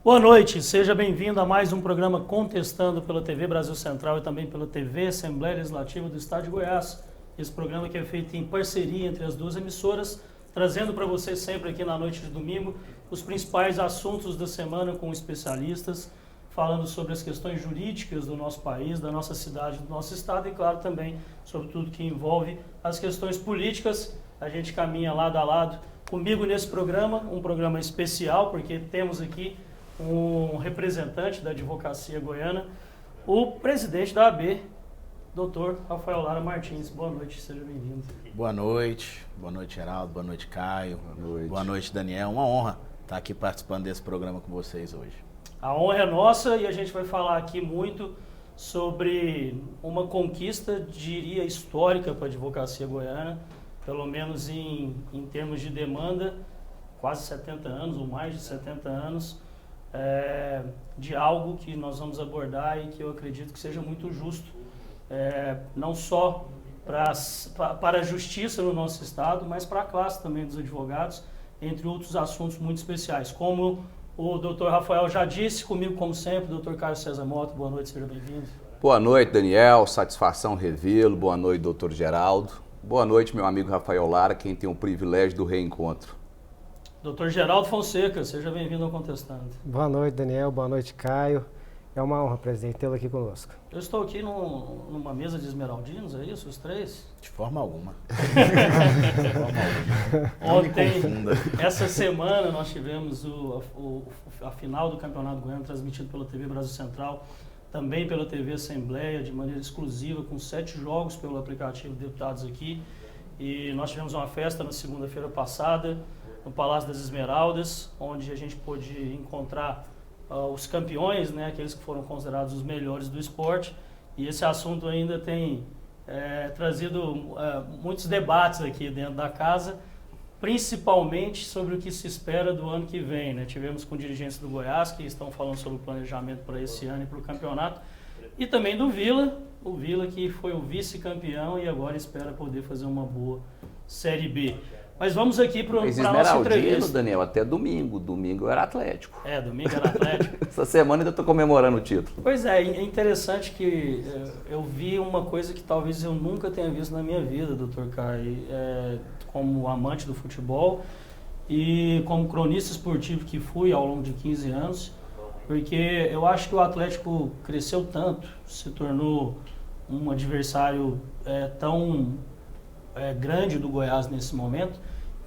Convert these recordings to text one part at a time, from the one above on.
Boa noite, seja bem-vindo a mais um programa Contestando pela TV Brasil Central e também pela TV Assembleia Legislativa do Estado de Goiás. Esse programa que é feito em parceria entre as duas emissoras, trazendo para você sempre aqui na noite de domingo os principais assuntos da semana com especialistas, falando sobre as questões jurídicas do nosso país, da nossa cidade, do nosso estado e, claro, também sobre tudo que envolve as questões políticas. A gente caminha lado a lado comigo nesse programa, um programa especial, porque temos aqui um representante da advocacia goiana, o presidente da AB, Dr. Rafael Lara Martins. Boa noite, seja bem-vindo. Boa noite, Geraldo, boa noite, Caio, boa noite, Daniel. Uma honra estar aqui participando desse programa com vocês hoje. A honra é nossa e a gente vai falar aqui muito sobre uma conquista, diria, histórica para a advocacia goiana, pelo menos em termos de demanda, quase 70 anos ou mais de 70 anos, de algo que nós vamos abordar e que eu acredito que seja muito justo, não só para a justiça no nosso estado, mas para a classe também dos advogados, entre outros assuntos muito especiais. Como o doutor Rafael já disse, comigo como sempre, doutor Carlos César Mota, boa noite, seja bem-vindo. Boa noite, Daniel, satisfação revê-lo, boa noite, doutor Geraldo, boa noite, meu amigo Rafael Lara, quem tem o privilégio do reencontro. Doutor Geraldo Fonseca, seja bem-vindo ao Contestando. Boa noite, Daniel. Boa noite, Caio. É uma honra, presidente, tê-lo aqui conosco. Eu estou aqui numa mesa de esmeraldinos, é isso, os três? De forma alguma. Ontem, essa semana, nós tivemos a final do Campeonato Goiano, transmitido pela TV Brasil Central, também pela TV Assembleia, de maneira exclusiva, com 7 jogos pelo aplicativo Deputados aqui. E nós tivemos uma festa na segunda-feira passada, no Palácio das Esmeraldas, onde a gente pôde encontrar os campeões, né, aqueles que foram considerados os melhores do esporte. E esse assunto ainda tem trazido muitos debates aqui dentro da casa, principalmente sobre o que se espera do ano que vem, né? Tivemos com dirigentes do Goiás que estão falando sobre o planejamento para esse ano e para o campeonato, e também do Vila, o Vila que foi o vice-campeão e agora espera poder fazer uma boa Série B. Mas vamos aqui para a nossa entrevista. Daniel, até domingo. Domingo era Atlético. Domingo era Atlético. Essa semana ainda estou comemorando o título. Pois é interessante que eu vi uma coisa que talvez eu nunca tenha visto na minha vida, doutor Caio, como amante do futebol e como cronista esportivo que fui ao longo de 15 anos, porque eu acho que o Atlético cresceu tanto, se tornou um adversário tão grande do Goiás nesse momento,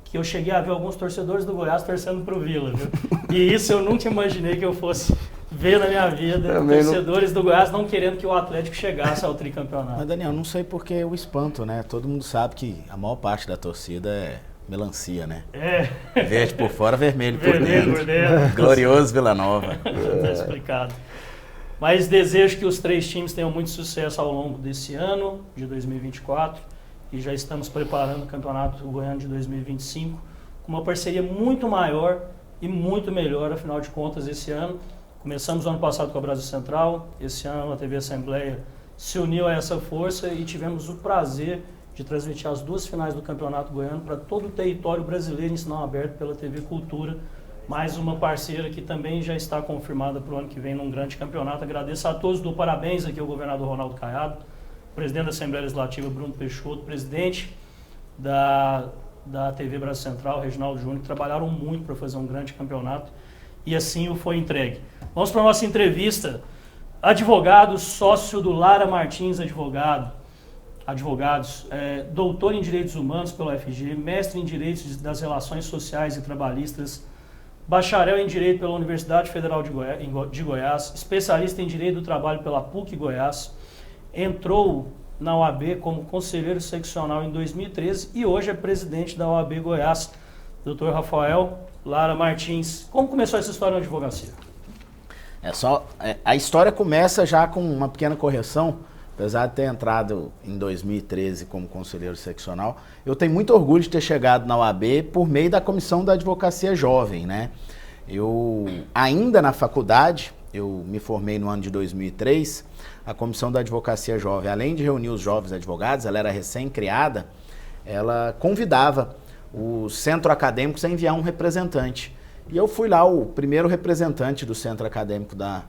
que eu cheguei a ver alguns torcedores do Goiás torcendo pro Vila, viu? E isso eu nunca imaginei que eu fosse ver na minha vida, torcedores do Goiás não querendo que o Atlético chegasse ao tricampeonato. Mas, Daniel, não sei porque o espanto, né? Todo mundo sabe que a maior parte da torcida é melancia, né? Verde por fora, vermelho por dentro. Glorioso Vila Nova. Tá explicado. Mas desejo que os 3 times tenham muito sucesso ao longo desse ano, de 2024, e já estamos preparando o Campeonato Goiano de 2025 com uma parceria muito maior e muito melhor, afinal de contas, esse ano. Começamos o ano passado com a Brasil Central, esse ano a TV Assembleia se uniu a essa força e tivemos o prazer de transmitir as 2 finais do Campeonato Goiano para todo o território brasileiro em sinal aberto pela TV Cultura, mais uma parceira que também já está confirmada para o ano que vem num grande campeonato. Agradeço a todos, dou parabéns aqui ao governador Ronaldo Caiado, presidente da Assembleia Legislativa Bruno Peixoto, presidente da TV Brasil Central, Reginaldo Júnior, que trabalharam muito para fazer um grande campeonato e assim o foi entregue. Vamos para a nossa entrevista. Advogado, sócio do Lara Martins Advogados, doutor em Direitos Humanos pela UFG, mestre em Direitos das Relações Sociais e Trabalhistas, bacharel em Direito pela Universidade Federal de Goiás, especialista em Direito do Trabalho pela PUC Goiás, entrou na OAB como conselheiro seccional em 2013 e hoje é presidente da OAB Goiás, Dr. Rafael Lara Martins. Como começou essa história na advocacia? A história começa já com uma pequena correção. Apesar de ter entrado em 2013 como conselheiro seccional, eu tenho muito orgulho de ter chegado na OAB por meio da Comissão da Advocacia Jovem, né? Eu, ainda na faculdade, eu me formei no ano de 2003, a Comissão da Advocacia Jovem, além de reunir os jovens advogados, ela era recém-criada, ela convidava os centros acadêmicos a enviar um representante. E eu fui lá o primeiro representante do Centro Acadêmico da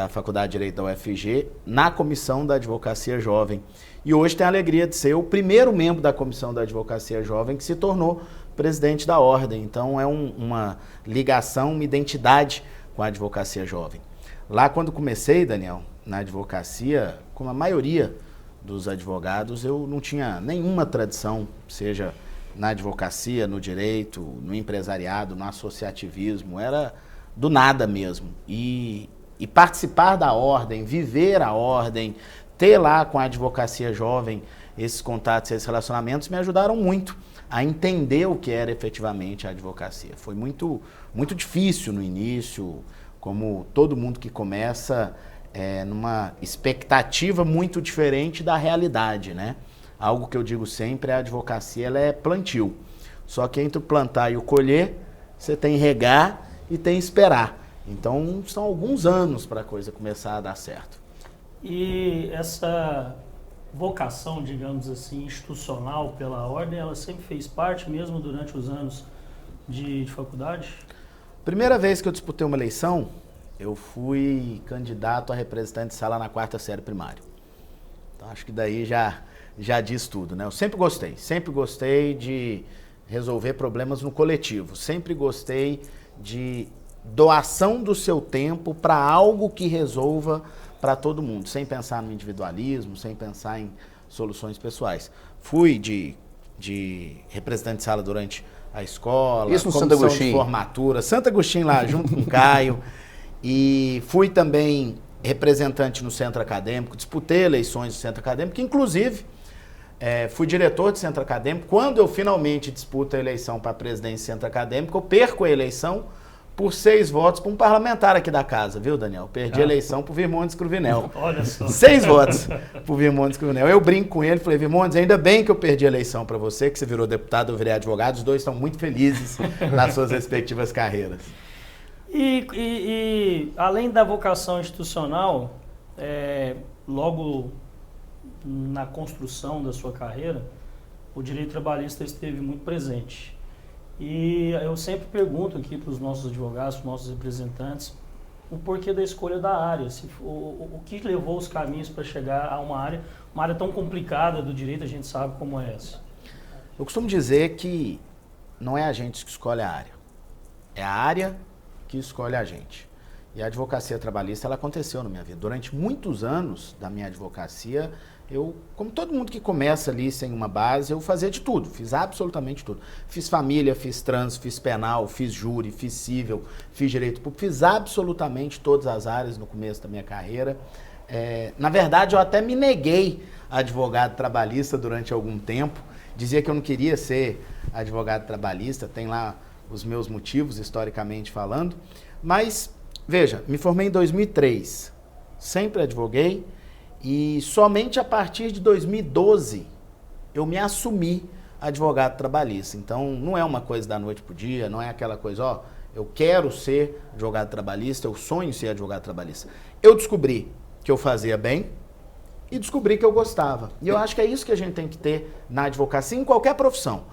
Faculdade de Direito da UFG na Comissão da Advocacia Jovem. E hoje tenho a alegria de ser o primeiro membro da Comissão da Advocacia Jovem que se tornou presidente da Ordem. Então é uma ligação, uma identidade com a advocacia jovem. Lá quando comecei, Daniel, na advocacia, como a maioria dos advogados, eu não tinha nenhuma tradição, seja na advocacia, no direito, no empresariado, no associativismo, era do nada mesmo. E participar da Ordem, viver a Ordem, ter lá com a advocacia jovem esses contatos, esses relacionamentos me ajudaram muito a entender o que era efetivamente a advocacia. Foi muito, muito difícil no início, como todo mundo que começa numa expectativa muito diferente da realidade, né? Algo que eu digo sempre, a advocacia ela é plantio. Só que entre o plantar e o colher, você tem regar e tem esperar. Então, são alguns anos para a coisa começar a dar certo. E essa vocação, digamos assim, institucional pela Ordem, ela sempre fez parte, mesmo durante os anos de faculdade? Primeira vez que eu disputei uma eleição, eu fui candidato a representante de sala na 4ª série primária. Então, acho que daí já diz tudo, né? Eu sempre gostei de resolver problemas no coletivo, sempre gostei de doação do seu tempo para algo que resolva para todo mundo, sem pensar no individualismo, sem pensar em soluções pessoais. Fui de representante de sala durante a escola, isso no Santo Agostinho, de formatura, Santo Agostinho lá junto com o Caio, e fui também representante no Centro Acadêmico, disputei eleições do Centro Acadêmico, inclusive fui diretor do Centro Acadêmico. Quando eu finalmente disputo a eleição para a presidência do Centro Acadêmico, eu perco a eleição por 6 votos para um parlamentar aqui da casa, viu, Daniel? Perdi a eleição para o Virmondes Cruvinel. Olha só. 6 votos para o Virmondes Cruvinel. Eu brinco com ele, falei, Virmondes, ainda bem que eu perdi a eleição para você, que você virou deputado, eu virei advogado, os dois estão muito felizes nas suas respectivas carreiras. E além da vocação institucional, logo na construção da sua carreira, o direito trabalhista esteve muito presente. E eu sempre pergunto aqui para os nossos advogados, para os nossos representantes, o porquê da escolha da área, o que levou os caminhos para chegar a uma área tão complicada do direito, a gente sabe como é essa. Eu costumo dizer que não é a gente que escolhe a área, é a área que escolhe a gente. E a advocacia trabalhista, ela aconteceu na minha vida. Durante muitos anos da minha advocacia, eu, como todo mundo que começa ali sem uma base, eu fazia de tudo, fiz absolutamente tudo. Fiz família, fiz trânsito, fiz penal, fiz júri, fiz cível, fiz direito público, fiz absolutamente todas as áreas no começo da minha carreira. Na verdade, eu até me neguei a advogado trabalhista durante algum tempo, dizia que eu não queria ser advogado trabalhista, tem lá os meus motivos, historicamente falando, mas, veja, me formei em 2003, sempre advoguei, e somente a partir de 2012 eu me assumi advogado trabalhista. Então não é uma coisa da noite pro dia, não é aquela coisa, eu quero ser advogado trabalhista, eu sonho em ser advogado trabalhista. Eu descobri que eu fazia bem e descobri que eu gostava. E eu acho que é isso que a gente tem que ter na advocacia, em qualquer profissão.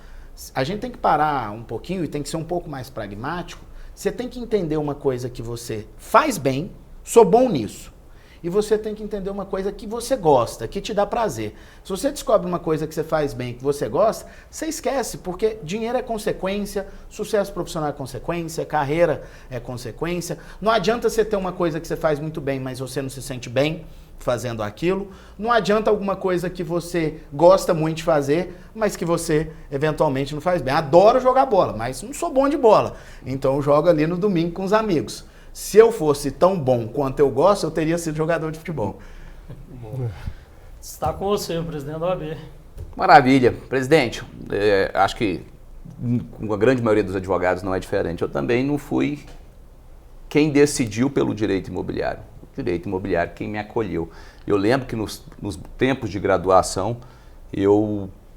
A gente tem que parar um pouquinho e tem que ser um pouco mais pragmático. Você tem que entender uma coisa que você faz bem, sou bom nisso. E você tem que entender uma coisa que você gosta, que te dá prazer. Se você descobre uma coisa que você faz bem, que você gosta, você esquece, porque dinheiro é consequência, sucesso profissional é consequência, carreira é consequência. Não adianta você ter uma coisa que você faz muito bem, mas você não se sente bem fazendo aquilo. Não adianta alguma coisa que você gosta muito de fazer, mas que você eventualmente não faz bem. Adoro jogar bola, mas não sou bom de bola. Então eu jogo ali no domingo com os amigos. Se eu fosse tão bom quanto eu gosto, eu teria sido jogador de futebol. Está com você, o presidente da OAB. Maravilha. Presidente, acho que com a grande maioria dos advogados não é diferente. Eu também não fui quem decidiu pelo direito imobiliário. O direito imobiliário quem me acolheu. Eu lembro que nos tempos de graduação,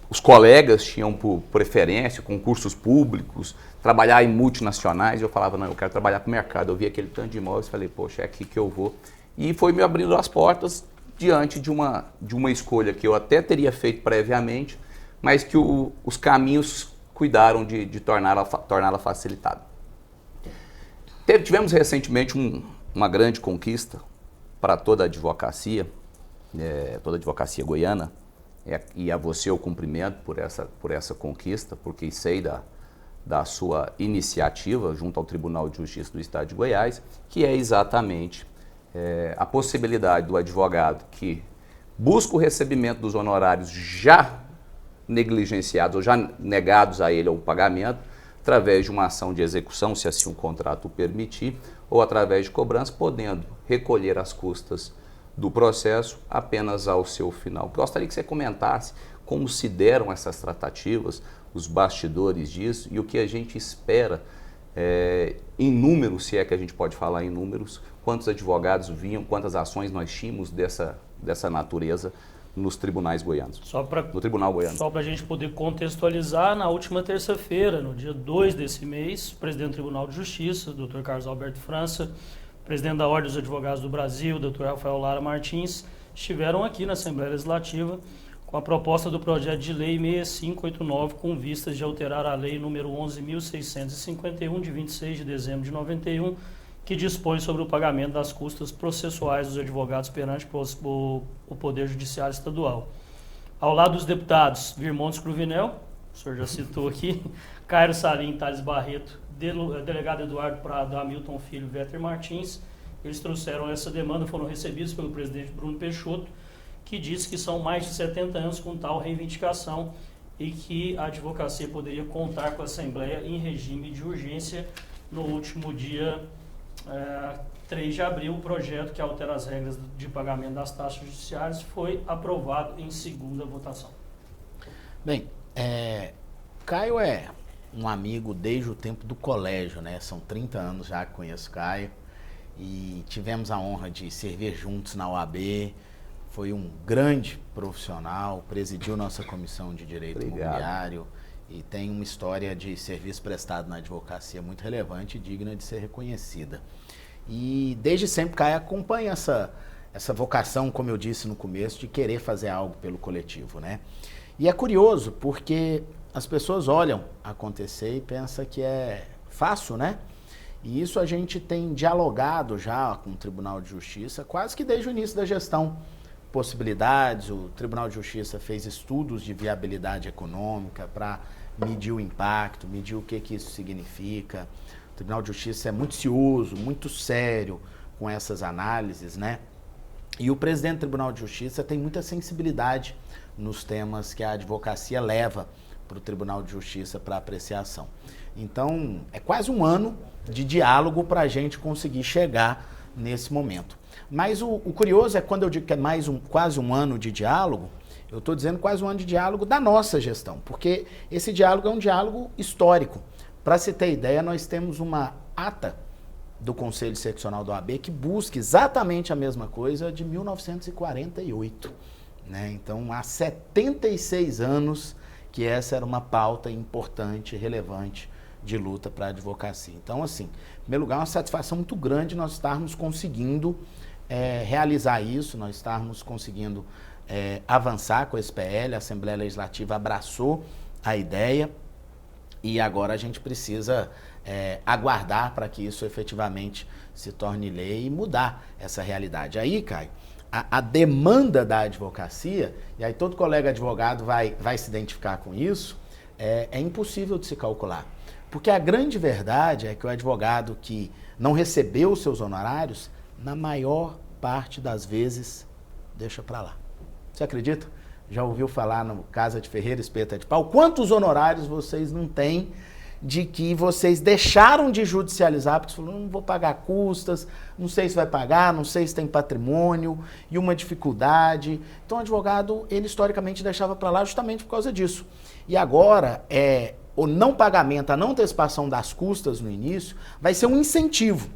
os colegas tinham por preferência concursos públicos, trabalhar em multinacionais, e eu falava, não, eu quero trabalhar para o mercado. Eu vi aquele tanto de imóveis e falei, poxa, é aqui que eu vou. E foi me abrindo as portas diante de uma escolha que eu até teria feito previamente, mas que os caminhos cuidaram de torná-la facilitada. Tivemos recentemente uma grande conquista para toda a advocacia goiana, e a você eu cumprimento por essa conquista, porque sei da sua iniciativa junto ao Tribunal de Justiça do Estado de Goiás, que é exatamente a possibilidade do advogado que busca o recebimento dos honorários já negligenciados ou já negados a ele ao pagamento, através de uma ação de execução, se assim o contrato o permitir, ou através de cobrança, podendo recolher as custas do processo apenas ao seu final. Gostaria que você comentasse como se deram essas tratativas, os bastidores disso e o que a gente espera em números, se é que a gente pode falar em números, quantos advogados vinham, quantas ações nós tínhamos dessa natureza nos tribunais goianos, no Tribunal Goiano. Só para a gente poder contextualizar, na última terça-feira, no dia 2 desse mês, o presidente do Tribunal de Justiça, Dr. Carlos Alberto França, presidente da Ordem dos Advogados do Brasil, Dr. Rafael Lara Martins, estiveram aqui na Assembleia Legislativa com a proposta do projeto de lei 6589, com vistas de alterar a lei número 11.651, de 26 de dezembro de 91, que dispõe sobre o pagamento das custas processuais dos advogados perante o Poder Judiciário Estadual. Ao lado dos deputados Virmontes Cruvinel, o senhor já citou aqui, Cairo Salim, Thales Barreto, delegado Eduardo Prado, Hamilton Filho, Véter Martins, eles trouxeram essa demanda, foram recebidos pelo presidente Bruno Peixoto, que disse que são mais de 70 anos com tal reivindicação e que a advocacia poderia contar com a Assembleia em regime de urgência. No último dia 3 de abril, o projeto que altera as regras de pagamento das taxas judiciárias foi aprovado em segunda votação. Bem, Caio é um amigo desde o tempo do colégio, né? São 30 anos já que conheço Caio e tivemos a honra de servir juntos na OAB. Foi um grande profissional, presidiu nossa comissão de Direito Imobiliário e tem uma história de serviço prestado na advocacia muito relevante e digna de ser reconhecida. E desde sempre Caio acompanha essa vocação, como eu disse no começo, de querer fazer algo pelo coletivo, né? E é curioso porque as pessoas olham acontecer e pensam que é fácil, né? E isso a gente tem dialogado já com o Tribunal de Justiça quase que desde o início da gestão. Possibilidades, o Tribunal de Justiça fez estudos de viabilidade econômica para medir o impacto, medir o que isso significa. O Tribunal de Justiça é muito cioso, muito sério com essas análises, né? E o presidente do Tribunal de Justiça tem muita sensibilidade nos temas que a advocacia leva para o Tribunal de Justiça para apreciação. Então, é quase um ano de diálogo para a gente conseguir chegar nesse momento. Mas o curioso é quando eu digo que é quase um ano de diálogo, eu estou dizendo quase um ano de diálogo da nossa gestão, porque esse diálogo é um diálogo histórico. Para se ter ideia, nós temos uma ata do Conselho Seccional da OAB que busca exatamente a mesma coisa de 1948. Né? Então, há 76 anos que essa era uma pauta importante, relevante de luta para a advocacia. Então, assim, em primeiro lugar, é uma satisfação muito grande nós estarmos conseguindo realizar isso, nós estarmos conseguindo avançar com esse PL, a Assembleia Legislativa abraçou a ideia e agora a gente precisa aguardar para que isso efetivamente se torne lei e mudar essa realidade. Aí, Caio, a demanda da advocacia, e aí todo colega advogado vai se identificar com isso, é impossível de se calcular. Porque a grande verdade é que o advogado que não recebeu os seus honorários, na maior parte das vezes, deixa para lá. Você acredita? Já ouviu falar no Casa de Ferreira, Espeta de Pau? Quantos honorários vocês não têm de que vocês deixaram de judicializar, porque você falou, não vou pagar custas, não sei se vai pagar, não sei se tem patrimônio, e uma dificuldade. Então o advogado, ele historicamente deixava para lá justamente por causa disso. E agora, o não pagamento, a não antecipação das custas no início, vai ser um incentivo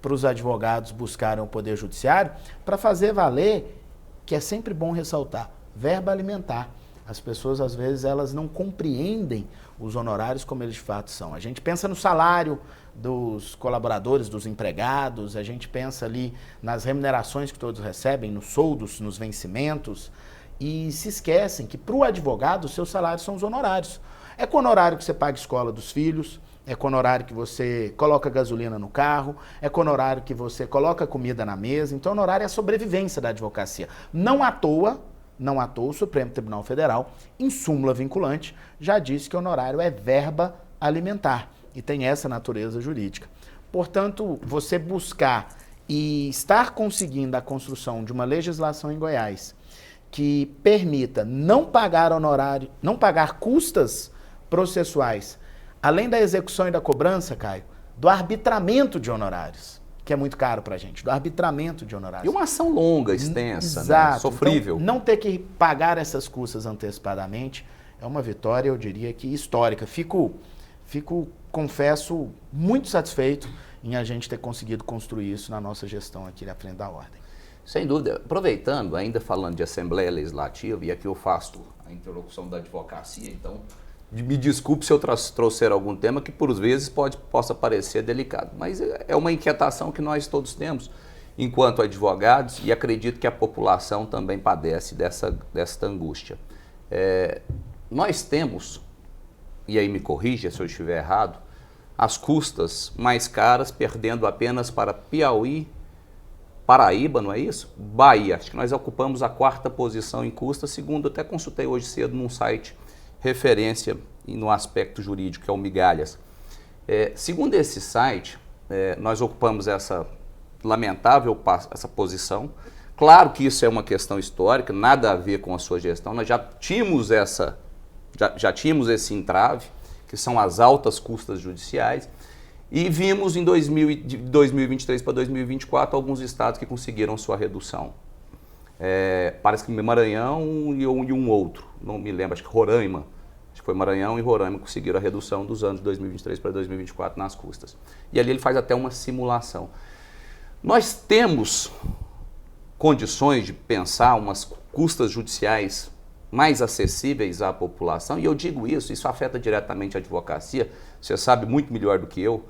para os advogados buscarem o Poder Judiciário para fazer valer, que é sempre bom ressaltar, verba alimentar. As pessoas, às vezes, elas não compreendem os honorários como eles de fato são. A gente pensa no salário dos colaboradores, dos empregados, a gente pensa ali nas remunerações que todos recebem, nos soldos, nos vencimentos, e se esquecem que para o advogado os seus salários são os honorários. É com o honorário que você paga a escola dos filhos, é com honorário que você coloca gasolina no carro, é com honorário que você coloca comida na mesa. Então, honorário é a sobrevivência da advocacia. Não à toa, o Supremo Tribunal Federal, em súmula vinculante, já disse que honorário é verba alimentar e tem essa natureza jurídica. Portanto, você buscar e estar conseguindo a construção de uma legislação em Goiás que permita não pagar honorário, não pagar custas processuais, além da execução e da cobrança, Caio, do arbitramento de honorários, que é muito caro pra gente, do arbitramento de honorários. E uma ação longa, extensa, Exato. né? Sofrível. Então, não ter que pagar essas custas antecipadamente é uma vitória, eu diria que histórica. Fico, confesso, muito satisfeito em a gente ter conseguido construir isso na nossa gestão aqui na frente da Ordem. Sem dúvida. Aproveitando, ainda falando de Assembleia Legislativa, e aqui eu faço a interlocução da advocacia, então me desculpe se eu trouxer algum tema que por vezes possa parecer delicado, mas é uma inquietação que nós todos temos enquanto advogados e acredito que a população também padece dessa angústia. Nós temos, e aí me corrija se eu estiver errado, as custas mais caras perdendo apenas para Piauí, Paraíba, não é isso? Bahia. Acho que nós ocupamos a 4ª posição em custas, segundo até consultei hoje cedo num site referência no aspecto jurídico, que é o Migalhas. Segundo esse site, nós ocupamos essa lamentável essa posição. Claro que isso é uma questão histórica, nada a ver com a sua gestão. Nós já tínhamos esse entrave, que são as altas custas judiciais, e vimos de 2023 para 2024 alguns estados que conseguiram sua redução. Parece que Maranhão e um outro, não me lembro, acho que Roraima. Acho que foi Maranhão e Roraima que conseguiram a redução dos anos de 2023 para 2024 nas custas. E ali ele faz até uma simulação. Nós temos condições de pensar umas custas judiciais mais acessíveis à população, e eu digo isso afeta diretamente a advocacia, você sabe muito melhor do que eu,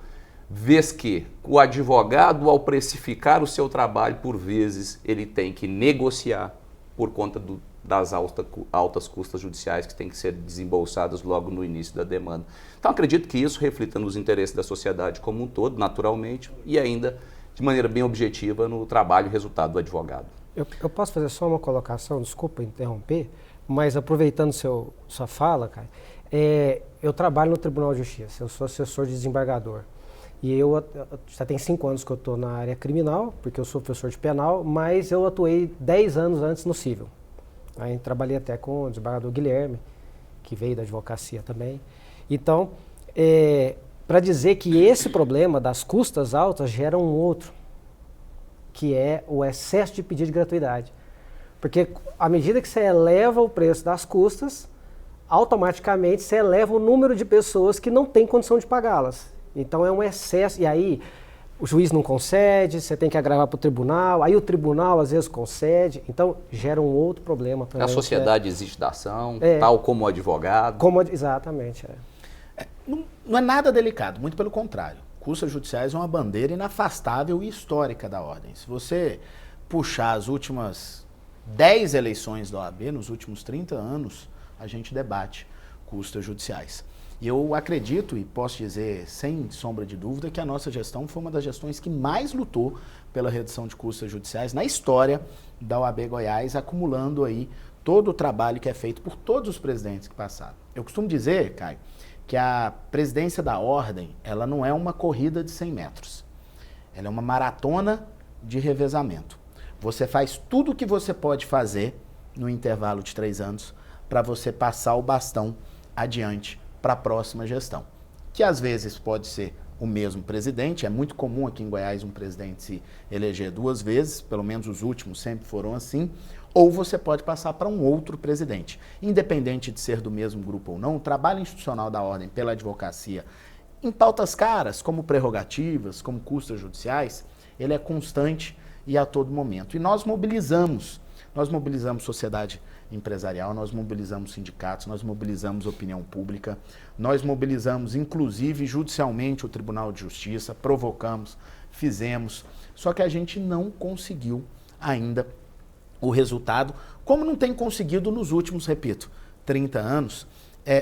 vez que o advogado, ao precificar o seu trabalho, por vezes, ele tem que negociar por conta das altas custas judiciais que têm que ser desembolsadas logo no início da demanda. Então, acredito que isso reflita nos interesses da sociedade como um todo, naturalmente, e ainda de maneira bem objetiva no trabalho e resultado do advogado. Eu posso fazer só uma colocação, desculpa interromper, mas aproveitando sua fala, cara, eu trabalho no Tribunal de Justiça, eu sou assessor de desembargador. E eu já tem 5 anos que eu estou na área criminal, porque eu sou professor de penal, mas eu atuei 10 anos antes no civil. Aí trabalhei até com o desembargador Guilherme, que veio da advocacia também. Então, para dizer que esse problema das custas altas gera um outro, que é o excesso de pedido de gratuidade. Porque à medida que você eleva o preço das custas, automaticamente você eleva o número de pessoas que não têm condição de pagá-las. Então é um excesso, e aí o juiz não concede, você tem que agravar para o tribunal, aí o tribunal às vezes concede, então gera um outro problema também. A sociedade existe da ação, tal como o advogado. Exatamente. Não é nada delicado, muito pelo contrário. Custas judiciais é uma bandeira inafastável e histórica da Ordem. Se você puxar as últimas 10 eleições da OAB, nos últimos 30 anos, a gente debate custas judiciais. E eu acredito e posso dizer, sem sombra de dúvida, que a nossa gestão foi uma das gestões que mais lutou pela redução de custas judiciais na história da OAB Goiás, acumulando aí todo o trabalho que é feito por todos os presidentes que passaram. Eu costumo dizer, Caio, que a presidência da Ordem, ela não é uma corrida de 100 metros. Ela é uma maratona de revezamento. Você faz tudo o que você pode fazer no intervalo de 3 anos para você passar o bastão adiante para a próxima gestão, que às vezes pode ser o mesmo presidente. É muito comum aqui em Goiás um presidente se eleger 2 vezes, pelo menos os últimos sempre foram assim, ou você pode passar para um outro presidente. Independente de ser do mesmo grupo ou não, o trabalho institucional da Ordem pela advocacia, em pautas caras, como prerrogativas, como custas judiciais, ele é constante e a todo momento. E nós mobilizamos sociedade empresarial, nós mobilizamos sindicatos, nós mobilizamos opinião pública, nós mobilizamos inclusive judicialmente o Tribunal de Justiça, provocamos, fizemos, só que a gente não conseguiu ainda o resultado, como não tem conseguido nos últimos, repito, 30 anos.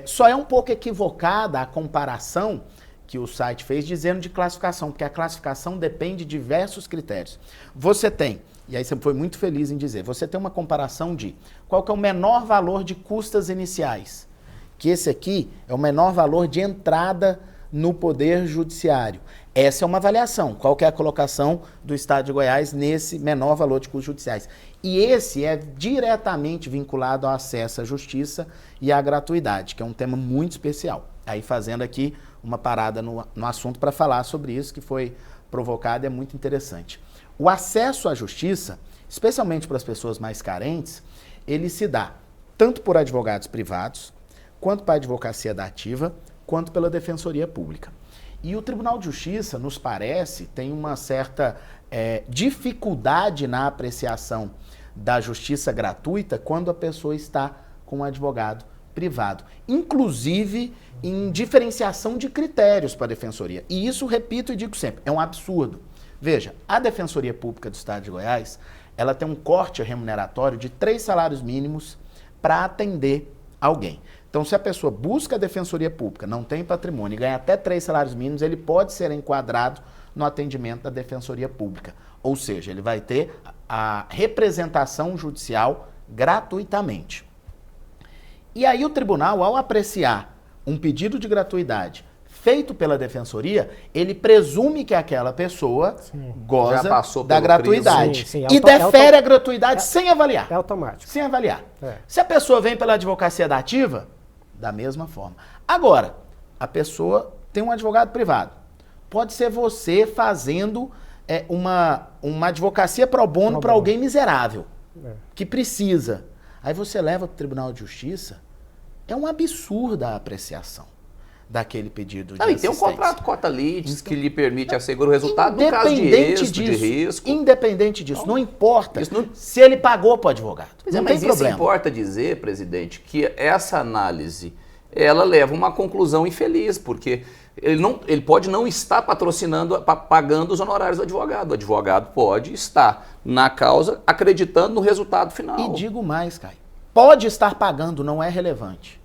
Só é um pouco equivocada a comparação que o site fez dizendo de classificação, porque a classificação depende de diversos critérios. Você tem, e aí você foi muito feliz em dizer, você tem uma comparação de qual que é o menor valor de custas iniciais, que esse aqui é o menor valor de entrada no Poder Judiciário. Essa é uma avaliação, qual que é a colocação do Estado de Goiás nesse menor valor de custos judiciais. E esse é diretamente vinculado ao acesso à justiça e à gratuidade, que é um tema muito especial. Aí fazendo aqui uma parada no assunto para falar sobre isso, que foi provocado e é muito interessante. O acesso à justiça, especialmente para as pessoas mais carentes, ele se dá tanto por advogados privados, quanto para a advocacia dativa, quanto pela Defensoria Pública. E o Tribunal de Justiça, nos parece, tem uma certa dificuldade na apreciação da justiça gratuita quando a pessoa está com um advogado privado, inclusive em diferenciação de critérios para a Defensoria. E isso, repito e digo sempre, é um absurdo. Veja, a Defensoria Pública do Estado de Goiás, ela tem um corte remuneratório de 3 salários mínimos para atender alguém. Então, se a pessoa busca a Defensoria Pública, não tem patrimônio e ganha até 3 salários mínimos, ele pode ser enquadrado no atendimento da Defensoria Pública. Ou seja, ele vai ter a representação judicial gratuitamente. E aí o tribunal, ao apreciar um pedido de gratuidade feito pela Defensoria, ele presume que aquela pessoa goza da gratuidade. E defere a gratuidade sem avaliar. É automático. Sem avaliar. Se a pessoa vem pela advocacia dativa, da mesma forma. Agora, a pessoa tem um advogado privado. Pode ser você fazendo uma advocacia pro bono para alguém miserável, que precisa. Aí você leva para o Tribunal de Justiça, é um absurdo a apreciação daquele pedido de assistência. E tem um contrato cota-litis que lhe permite assegurar o resultado no caso de êxito, de risco. Independente disso, não importa se ele pagou para o advogado. Não tem problema. Isso importa dizer, presidente, que essa análise, ela leva a uma conclusão infeliz, porque ele pode não estar patrocinando, pagando os honorários do advogado. O advogado pode estar na causa acreditando no resultado final. E digo mais, Caio. Pode estar pagando, não é relevante.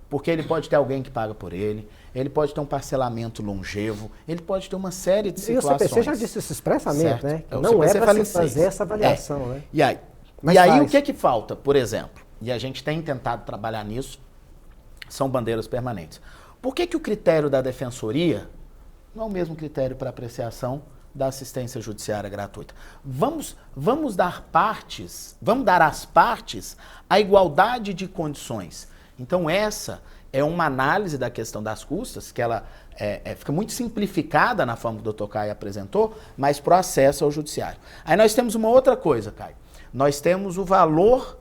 Porque ele pode ter alguém que paga por ele pode ter um parcelamento longevo, ele pode ter uma série de situações. E o CPC já disse isso expressamente, certo, né? Que não é para se fazer essa avaliação, né? E aí o que falta, por exemplo, e a gente tem tentado trabalhar nisso, são bandeiras permanentes. Por que o critério da Defensoria não é o mesmo critério para apreciação da assistência judiciária gratuita? Vamos dar às partes a igualdade de condições. Então essa é uma análise da questão das custas, que ela fica muito simplificada na forma que o Dr. Caio apresentou, mas para o acesso ao judiciário. Aí nós temos uma outra coisa, Caio. Nós temos o valor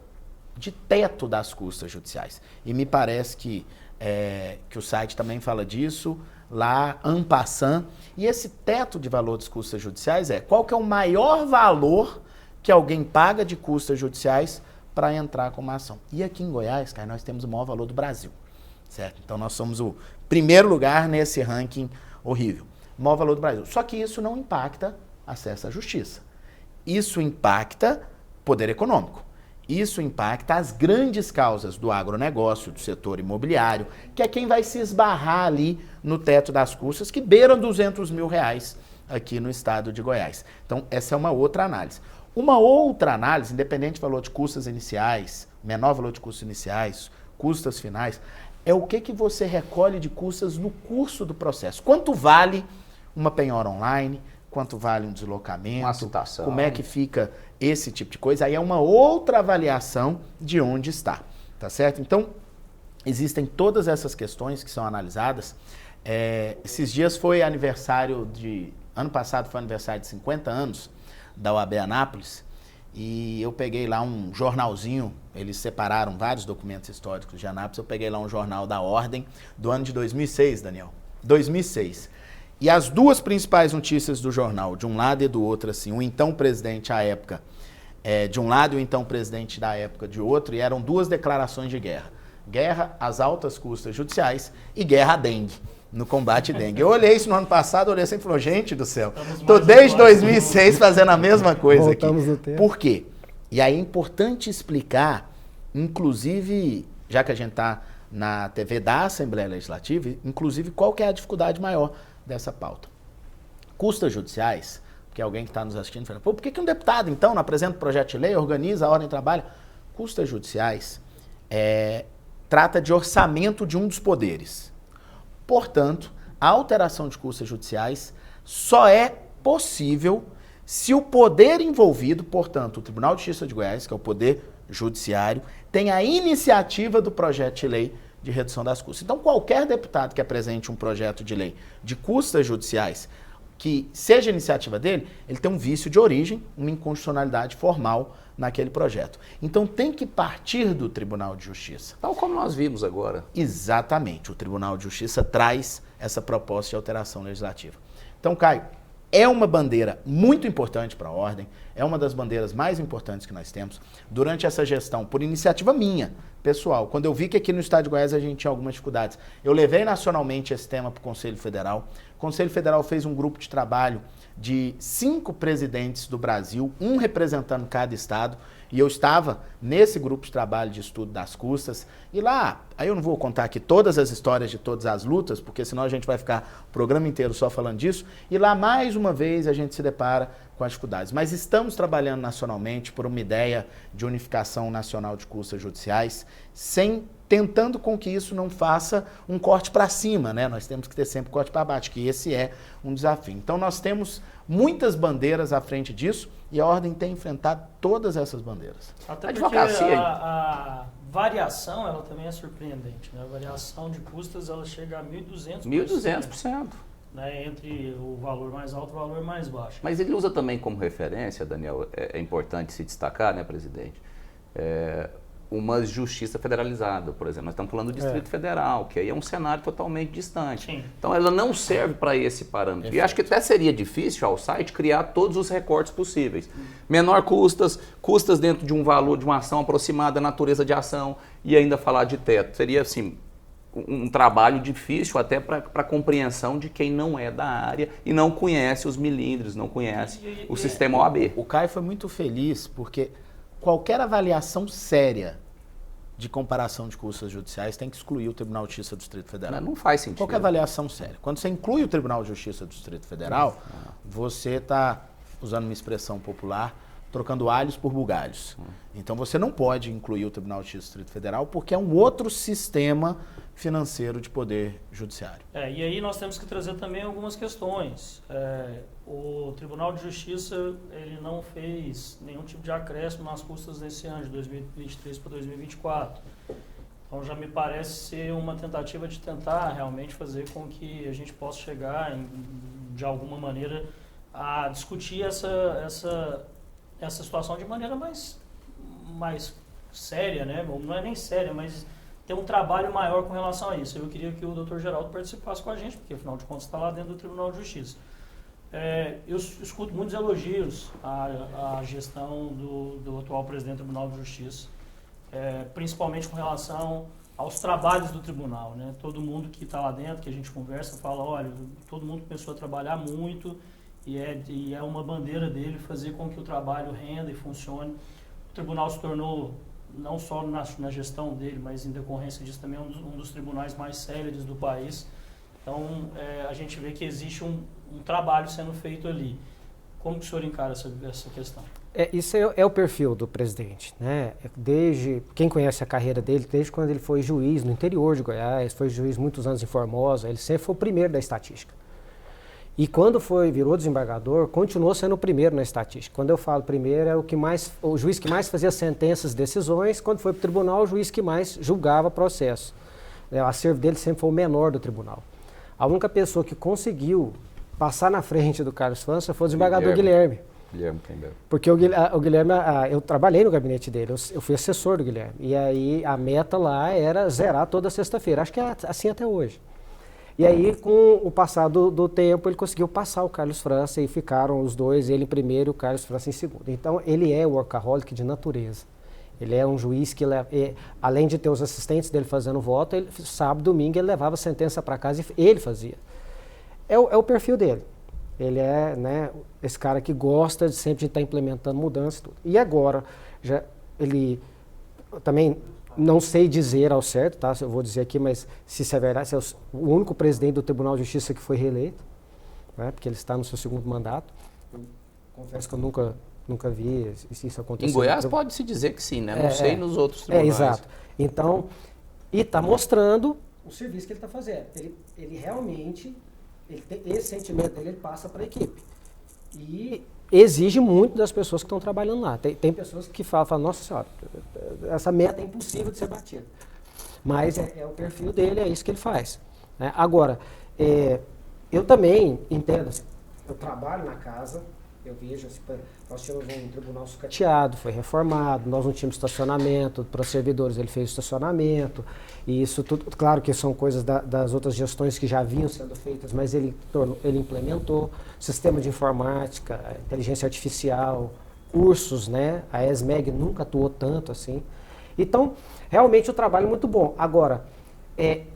de teto das custas judiciais. E me parece que o site também fala disso, lá, en passant. E esse teto de valor das custas judiciais qual que é o maior valor que alguém paga de custas judiciais para entrar com uma ação. E aqui em Goiás, cara, nós temos o maior valor do Brasil, certo? Então nós somos o primeiro lugar nesse ranking horrível. O maior valor do Brasil. Só que isso não impacta acesso à justiça. Isso impacta poder econômico. Isso impacta as grandes causas do agronegócio, do setor imobiliário, que é quem vai se esbarrar ali no teto das custas, que beiram R$200 mil aqui no estado de Goiás. Então, essa é uma outra análise. Uma outra análise, independente do valor de custas iniciais, menor valor de custas iniciais, custas finais, é o que você recolhe de custas no curso do processo. Quanto vale uma penhora online? Quanto vale um deslocamento? Uma citação. Como é que fica esse tipo de coisa? Aí é uma outra avaliação de onde está, tá certo? Então, existem todas essas questões que são analisadas. Esses dias foi aniversário ano passado foi aniversário de 50 anos da OAB Anápolis, e eu peguei lá um jornalzinho, eles separaram vários documentos históricos de Anápolis, eu peguei lá um jornal da Ordem do ano de 2006, Daniel, 2006. E as duas principais notícias do jornal, de um lado e do outro, assim, o então presidente à época, de um lado e o então presidente da época de outro, e eram duas declarações de guerra. Guerra às altas custas judiciais e guerra à dengue, no combate à dengue. Eu olhei isso no ano passado, olhei assim e falei, gente do céu, tô desde 2006 fazendo a mesma coisa aqui. Por quê? E aí é importante explicar, inclusive, já que a gente está na TV da Assembleia Legislativa, inclusive qual que é a dificuldade maior dessa pauta. Custas judiciais, porque alguém que está nos assistindo fala, por que um deputado, então, não apresenta o projeto de lei, organiza a ordem de trabalho? Custas judiciais trata de orçamento de um dos poderes. Portanto, a alteração de custas judiciais só é possível se o poder envolvido, portanto, o Tribunal de Justiça de Goiás, que é o poder judiciário, tem a iniciativa do projeto de lei de redução das custas. Então, qualquer deputado que apresente um projeto de lei de custas judiciais que seja iniciativa dele, ele tem um vício de origem, uma inconstitucionalidade formal naquele projeto. Então, tem que partir do Tribunal de Justiça. Tal como nós vimos agora. Exatamente. O Tribunal de Justiça traz essa proposta de alteração legislativa. Então, Caio, é uma bandeira muito importante para a ordem, é uma das bandeiras mais importantes que nós temos. Durante essa gestão, por iniciativa minha, pessoal, quando eu vi que aqui no Estado de Goiás a gente tinha algumas dificuldades, eu levei nacionalmente esse tema para o Conselho Federal. O Conselho Federal fez um grupo de trabalho de 5 presidentes do Brasil, um representando cada estado, e eu estava nesse grupo de trabalho de estudo das custas, e lá, aí eu não vou contar aqui todas as histórias de todas as lutas, porque senão a gente vai ficar o programa inteiro só falando disso, e lá mais uma vez a gente se depara com as dificuldades. Mas estamos trabalhando nacionalmente por uma ideia de unificação nacional de custas judiciais, tentando com que isso não faça um corte para cima, né? Nós temos que ter sempre corte para baixo, que esse é um desafio. Então nós temos muitas bandeiras à frente disso e a ordem tem enfrentado todas essessas bandeiras. Até porque a variação, ela também é surpreendente, né? A variação de custas, ela chega a 1.200%. 1.200%. Né, entre o valor mais alto e o valor mais baixo. Mas ele usa também como referência, Daniel, é importante se destacar, né, presidente, uma justiça federalizada, por exemplo. Nós estamos falando do Distrito Federal, que aí é um cenário totalmente distante. Sim. Então ela não serve para esse parâmetro. E acho que até seria difícil ao site criar todos os recortes possíveis. Menor custas dentro de um valor, de uma ação aproximada, natureza de ação, e ainda falar de teto. Seria assim, um trabalho difícil até para a compreensão de quem não é da área e não conhece os milímetros, não conhece o sistema OAB. O Caio foi muito feliz porque qualquer avaliação séria de comparação de custas judiciais tem que excluir o Tribunal de Justiça do Distrito Federal. Não faz sentido. Qualquer avaliação séria. Quando você inclui o Tribunal de Justiça do Distrito Federal, você está, usando uma expressão popular, trocando alhos por bugalhos. Então você não pode incluir o Tribunal de Justiça do Distrito Federal porque é um outro sistema financeiro de poder judiciário. E aí nós temos que trazer também algumas questões. O Tribunal de Justiça ele não fez nenhum tipo de acréscimo nas custas desse ano, de 2023 para 2024. Então já me parece ser uma tentativa de tentar realmente fazer com que a gente possa chegar, de alguma maneira, a discutir essa situação de maneira mais séria, né? Não é nem séria, mas ter um trabalho maior com relação a isso. Eu queria que o Dr. Geraldo participasse com a gente, porque afinal de contas está lá dentro do Tribunal de Justiça. Eu escuto muitos elogios à gestão do atual presidente do Tribunal de Justiça, principalmente com relação aos trabalhos do tribunal, né? Todo mundo que está lá dentro, que a gente conversa, fala, olha, todo mundo começou a trabalhar muito e é uma bandeira dele fazer com que o trabalho renda e funcione. O tribunal se tornou, não só na gestão dele, mas em decorrência disso também um dos tribunais mais céleres do país. Então, a gente vê que existe um trabalho sendo feito ali. Como que o senhor encara essa questão? Isso é o perfil do presidente, né? Desde, quem conhece a carreira dele, desde quando ele foi juiz no interior de Goiás, foi juiz muitos anos em Formosa, ele sempre foi o primeiro da estatística. E quando virou desembargador, continuou sendo o primeiro na estatística. Quando eu falo primeiro, é o juiz que mais fazia sentenças, decisões. Quando foi para o tribunal, o juiz que mais julgava processo. O acervo dele sempre foi o menor do tribunal. A única pessoa que conseguiu passar na frente do Carlos França foi o desembargador Guilherme. Porque o Guilherme, eu trabalhei no gabinete dele, eu fui assessor do Guilherme. E aí a meta lá era zerar toda sexta-feira. Acho que é assim até hoje. E aí, com o passar do tempo, ele conseguiu passar o Carlos França e ficaram os dois, ele em primeiro e o Carlos França em segundo. Então, ele é workaholic de natureza. Ele é um juiz que, além de ter os assistentes dele fazendo voto, sábado, domingo, ele levava a sentença para casa e ele fazia. É o perfil dele. Ele é, né, esse cara que gosta de sempre estar implementando mudanças e tudo. E agora, ele também não sei dizer ao certo, tá? Eu vou dizer aqui, mas se isso é verdade, se é o único presidente do Tribunal de Justiça que foi reeleito, né? Porque ele está no seu segundo mandato. Eu confesso que eu nunca vi isso acontecer. Em Goiás pode-se dizer que sim, né? Não sei nos outros tribunais. Exato. Então, e está mostrando o serviço que ele está fazendo. Ele realmente, esse sentimento dele, ele passa para a equipe. E exige muito das pessoas que estão trabalhando lá. Tem pessoas que falam, nossa senhora, essa meta é impossível de ser batida. Mas é o perfil dele, é isso que ele faz. Né? Agora, eu também entendo, assim, eu trabalho na casa, eu vejo, assim, nós tínhamos um tribunal sucateado, foi reformado, nós não tínhamos estacionamento, para os servidores ele fez estacionamento, e isso tudo, claro que são coisas das outras gestões que já vinham sendo feitas, mas ele implementou sistema de informática, inteligência artificial, cursos, né? A ESMEG nunca atuou tanto assim. Então, realmente o trabalho é muito bom. Agora,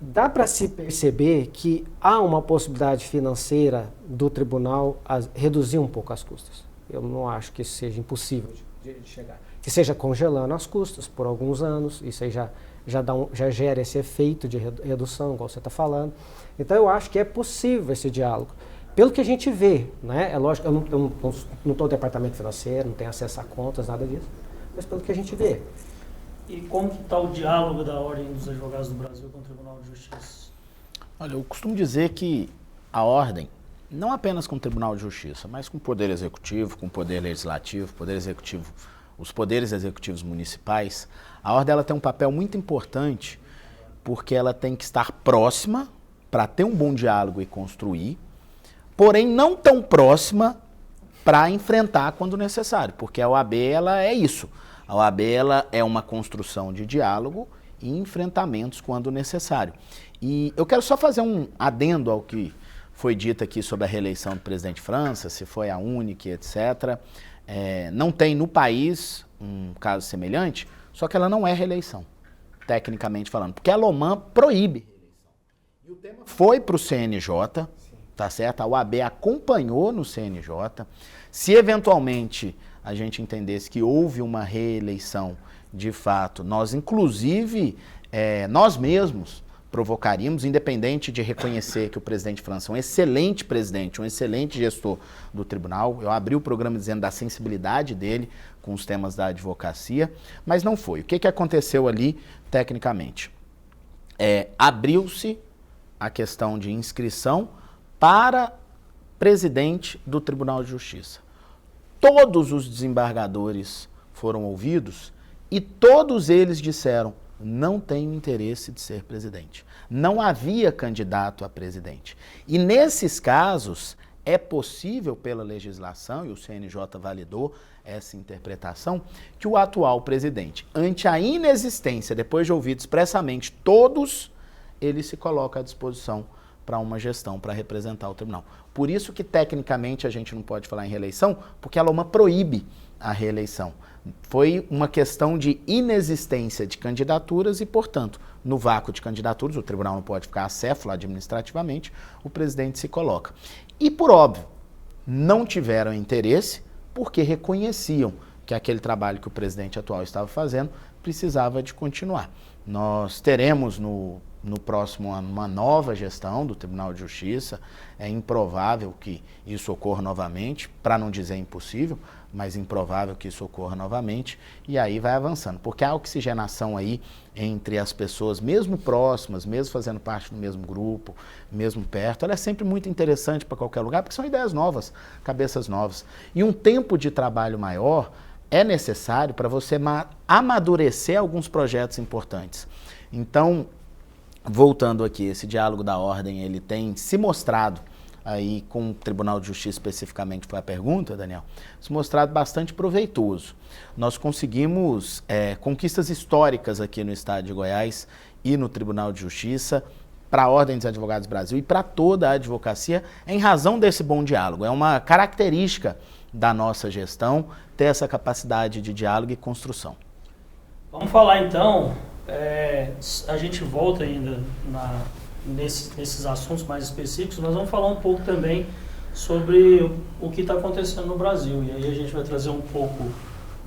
dá para se perceber que há uma possibilidade financeira do tribunal reduzir um pouco as custas. Eu não acho que isso seja impossível de chegar. Que seja congelando as custas por alguns anos, isso aí já gera esse efeito de redução, igual você está falando. Então eu acho que é possível esse diálogo. Pelo que a gente vê, né? É lógico, eu não estou no departamento financeiro, não tenho acesso a contas, nada disso, mas pelo que a gente vê. E como que está o diálogo da Ordem dos Advogados do Brasil com o Tribunal de Justiça? Olha, eu costumo dizer que a Ordem, não apenas com o Tribunal de Justiça, mas com o Poder Executivo, com o Poder Legislativo, Poder Executivo, os Poderes Executivos Municipais, a Ordem ela tem um papel muito importante porque ela tem que estar próxima para ter um bom diálogo e construir, porém não tão próxima para enfrentar quando necessário, porque a OAB ela é isso. A OAB ela é uma construção de diálogo e enfrentamentos quando necessário. E eu quero só fazer um adendo ao que foi dito aqui sobre a reeleição do presidente França, se foi a única, etc. Não tem no país um caso semelhante, só que ela não é reeleição, tecnicamente falando, porque a Loman proíbe reeleição. E o tema foi para o CNJ, tá certo? A OAB acompanhou no CNJ. Se eventualmente a gente entendesse que houve uma reeleição de fato, nós inclusive, nós mesmos provocaríamos, independente de reconhecer que o presidente França é um excelente presidente, um excelente gestor do tribunal. Eu abri o programa dizendo da sensibilidade dele com os temas da advocacia, mas não foi. O que aconteceu ali tecnicamente? Abriu-se a questão de inscrição para presidente do Tribunal de Justiça. Todos os desembargadores foram ouvidos e todos eles disseram: não tenho interesse de ser presidente. Não havia candidato a presidente. E nesses casos, é possível pela legislação, e o CNJ validou essa interpretação, que o atual presidente, ante a inexistência, depois de ouvido expressamente todos, ele se coloca à disposição para uma gestão, para representar o tribunal. Por isso que, tecnicamente, a gente não pode falar em reeleição, porque a Loman proíbe a reeleição. Foi uma questão de inexistência de candidaturas e, portanto, no vácuo de candidaturas, o tribunal não pode ficar acéfalo administrativamente, o presidente se coloca. E, por óbvio, não tiveram interesse porque reconheciam que aquele trabalho que o presidente atual estava fazendo precisava de continuar. Nós teremos no próximo ano uma nova gestão do Tribunal de Justiça. É improvável que isso ocorra novamente, para não dizer impossível, mas improvável que isso ocorra novamente, e aí vai avançando, porque a oxigenação aí entre as pessoas, mesmo próximas, mesmo fazendo parte do mesmo grupo, mesmo perto, ela é sempre muito interessante para qualquer lugar, porque são ideias novas, cabeças novas. E um tempo de trabalho maior é necessário para você amadurecer alguns projetos importantes. Então, voltando aqui, esse diálogo da Ordem, ele tem se mostrado aí com o Tribunal de Justiça especificamente, foi a pergunta, Daniel, se mostrado bastante proveitoso. Nós conseguimos conquistas históricas aqui no estado de Goiás e no Tribunal de Justiça para a Ordem dos Advogados do Brasil e para toda a advocacia em razão desse bom diálogo. É uma característica da nossa gestão ter essa capacidade de diálogo e construção. Vamos falar então, a gente volta ainda nesses assuntos mais específicos, mas vamos falar um pouco também sobre o que está acontecendo no Brasil. E aí a gente vai trazer um pouco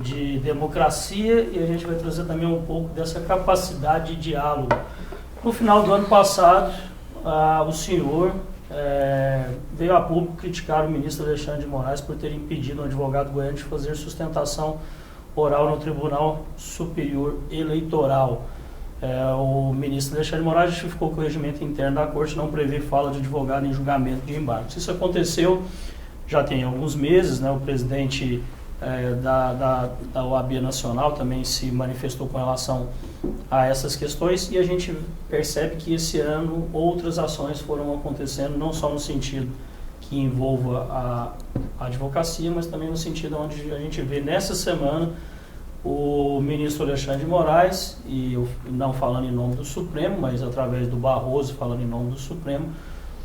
de democracia e a gente vai trazer também um pouco dessa capacidade de diálogo. No final do ano passado, o senhor veio a público criticar o ministro Alexandre de Moraes por ter impedido um advogado goiano de fazer sustentação oral no Tribunal Superior Eleitoral. O ministro Alexandre de Moraes justificou que o regimento interno da Corte não prevê fala de advogado em julgamento de embargos. Isso aconteceu já tem alguns meses, né? O presidente da OAB Nacional também se manifestou com relação a essas questões e a gente percebe que esse ano outras ações foram acontecendo, não só no sentido que envolva a advocacia, mas também no sentido onde a gente vê nessa semana o ministro Alexandre de Moraes, e eu não falando em nome do Supremo, mas através do Barroso falando em nome do Supremo,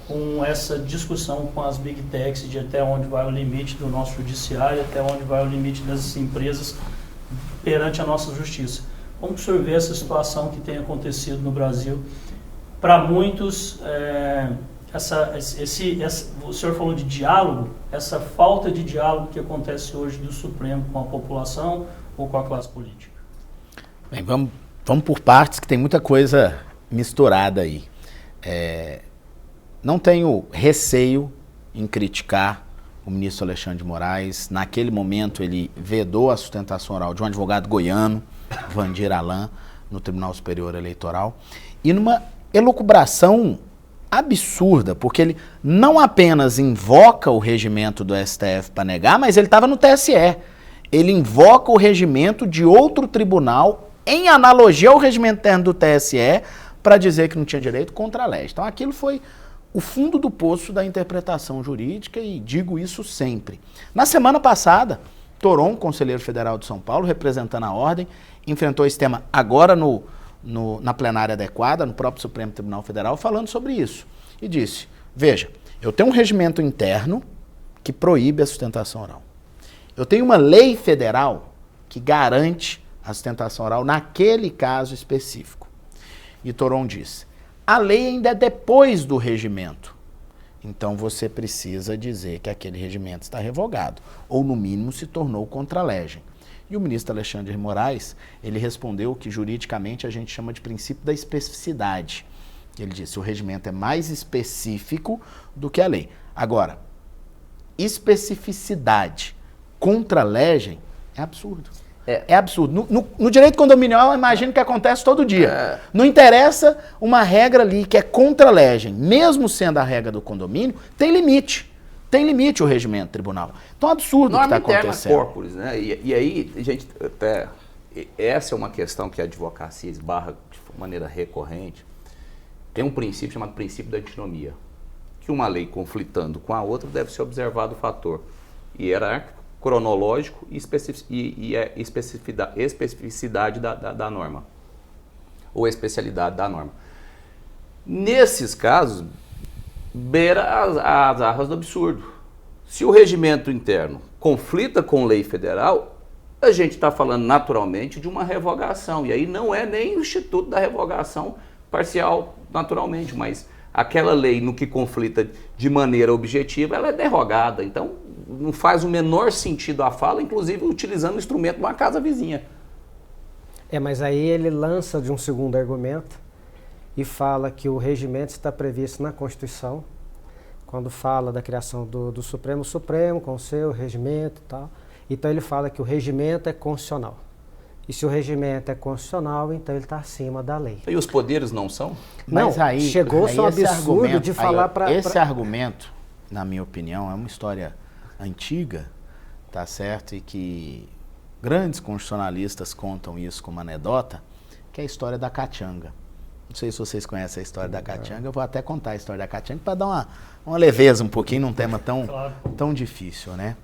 com essa discussão com as Big Techs de até onde vai o limite do nosso judiciário, até onde vai o limite das empresas perante a nossa justiça. Como que o senhor vê essa situação que tem acontecido no Brasil? Para muitos, o senhor falou de diálogo, essa falta de diálogo que acontece hoje do Supremo com a população ou com a classe política? Bem, vamos por partes, que tem muita coisa misturada aí. Não tenho receio em criticar o ministro Alexandre de Moraes. Naquele momento ele vedou a sustentação oral de um advogado goiano, Vandir Alan, no Tribunal Superior Eleitoral, e numa elucubração absurda, porque ele não apenas invoca o regimento do STF para negar, mas ele estava no TSE. Ele invoca o regimento de outro tribunal em analogia ao regimento interno do TSE para dizer que não tinha direito contra a lei. Então aquilo foi o fundo do poço da interpretação jurídica e digo isso sempre. Na semana passada, Toron, conselheiro federal de São Paulo, representando a ordem, enfrentou esse tema agora na plenária adequada, no próprio Supremo Tribunal Federal, falando sobre isso. E disse, veja, eu tenho um regimento interno que proíbe a sustentação oral. Eu tenho uma lei federal que garante a sustentação oral naquele caso específico. E Toron diz, a lei ainda é depois do regimento. Então você precisa dizer que aquele regimento está revogado, ou no mínimo se tornou contra-legem. E o ministro Alexandre de Moraes, ele respondeu que juridicamente a gente chama de princípio da especificidade. Ele disse, o regimento é mais específico do que a lei. Agora, especificidade contra-legem é absurdo. É absurdo. No direito condominial, eu imagino que acontece todo dia. Não interessa uma regra ali que é contra-legem. Mesmo sendo a regra do condomínio, tem limite. Tem limite o regimento tribunal. Então é absurdo o que está acontecendo. Corporis, né? E aí, gente, até essa é uma questão que a advocacia esbarra de maneira recorrente. Tem um princípio chamado princípio da antinomia. Que uma lei conflitando com a outra deve ser observado o fator hierárquico, cronológico e a especificidade da norma, ou especialidade da norma. Nesses casos, beira as arras do absurdo. Se o regimento interno conflita com lei federal, a gente está falando naturalmente de uma revogação, e aí não é nem o instituto da revogação parcial naturalmente, mas aquela lei no que conflita de maneira objetiva, ela é derrogada, então não faz o menor sentido a fala, inclusive utilizando o instrumento de uma casa vizinha. Mas aí ele lança de um segundo argumento e fala que o regimento está previsto na Constituição, quando fala da criação do Supremo, com o seu regimento e tal. Então ele fala que o regimento é constitucional. E se o regimento é constitucional, então ele está acima da lei. E os poderes não são? Mas aí chegou-se ao absurdo de falar para... Esse argumento, na minha opinião, é uma história antiga, tá certo? E que grandes constitucionalistas contam isso como anedota, que é a história da Catianga. Não sei se vocês conhecem a história da Catianga, eu vou até contar a história da Catianga para dar uma leveza um pouquinho num tema tão difícil, né?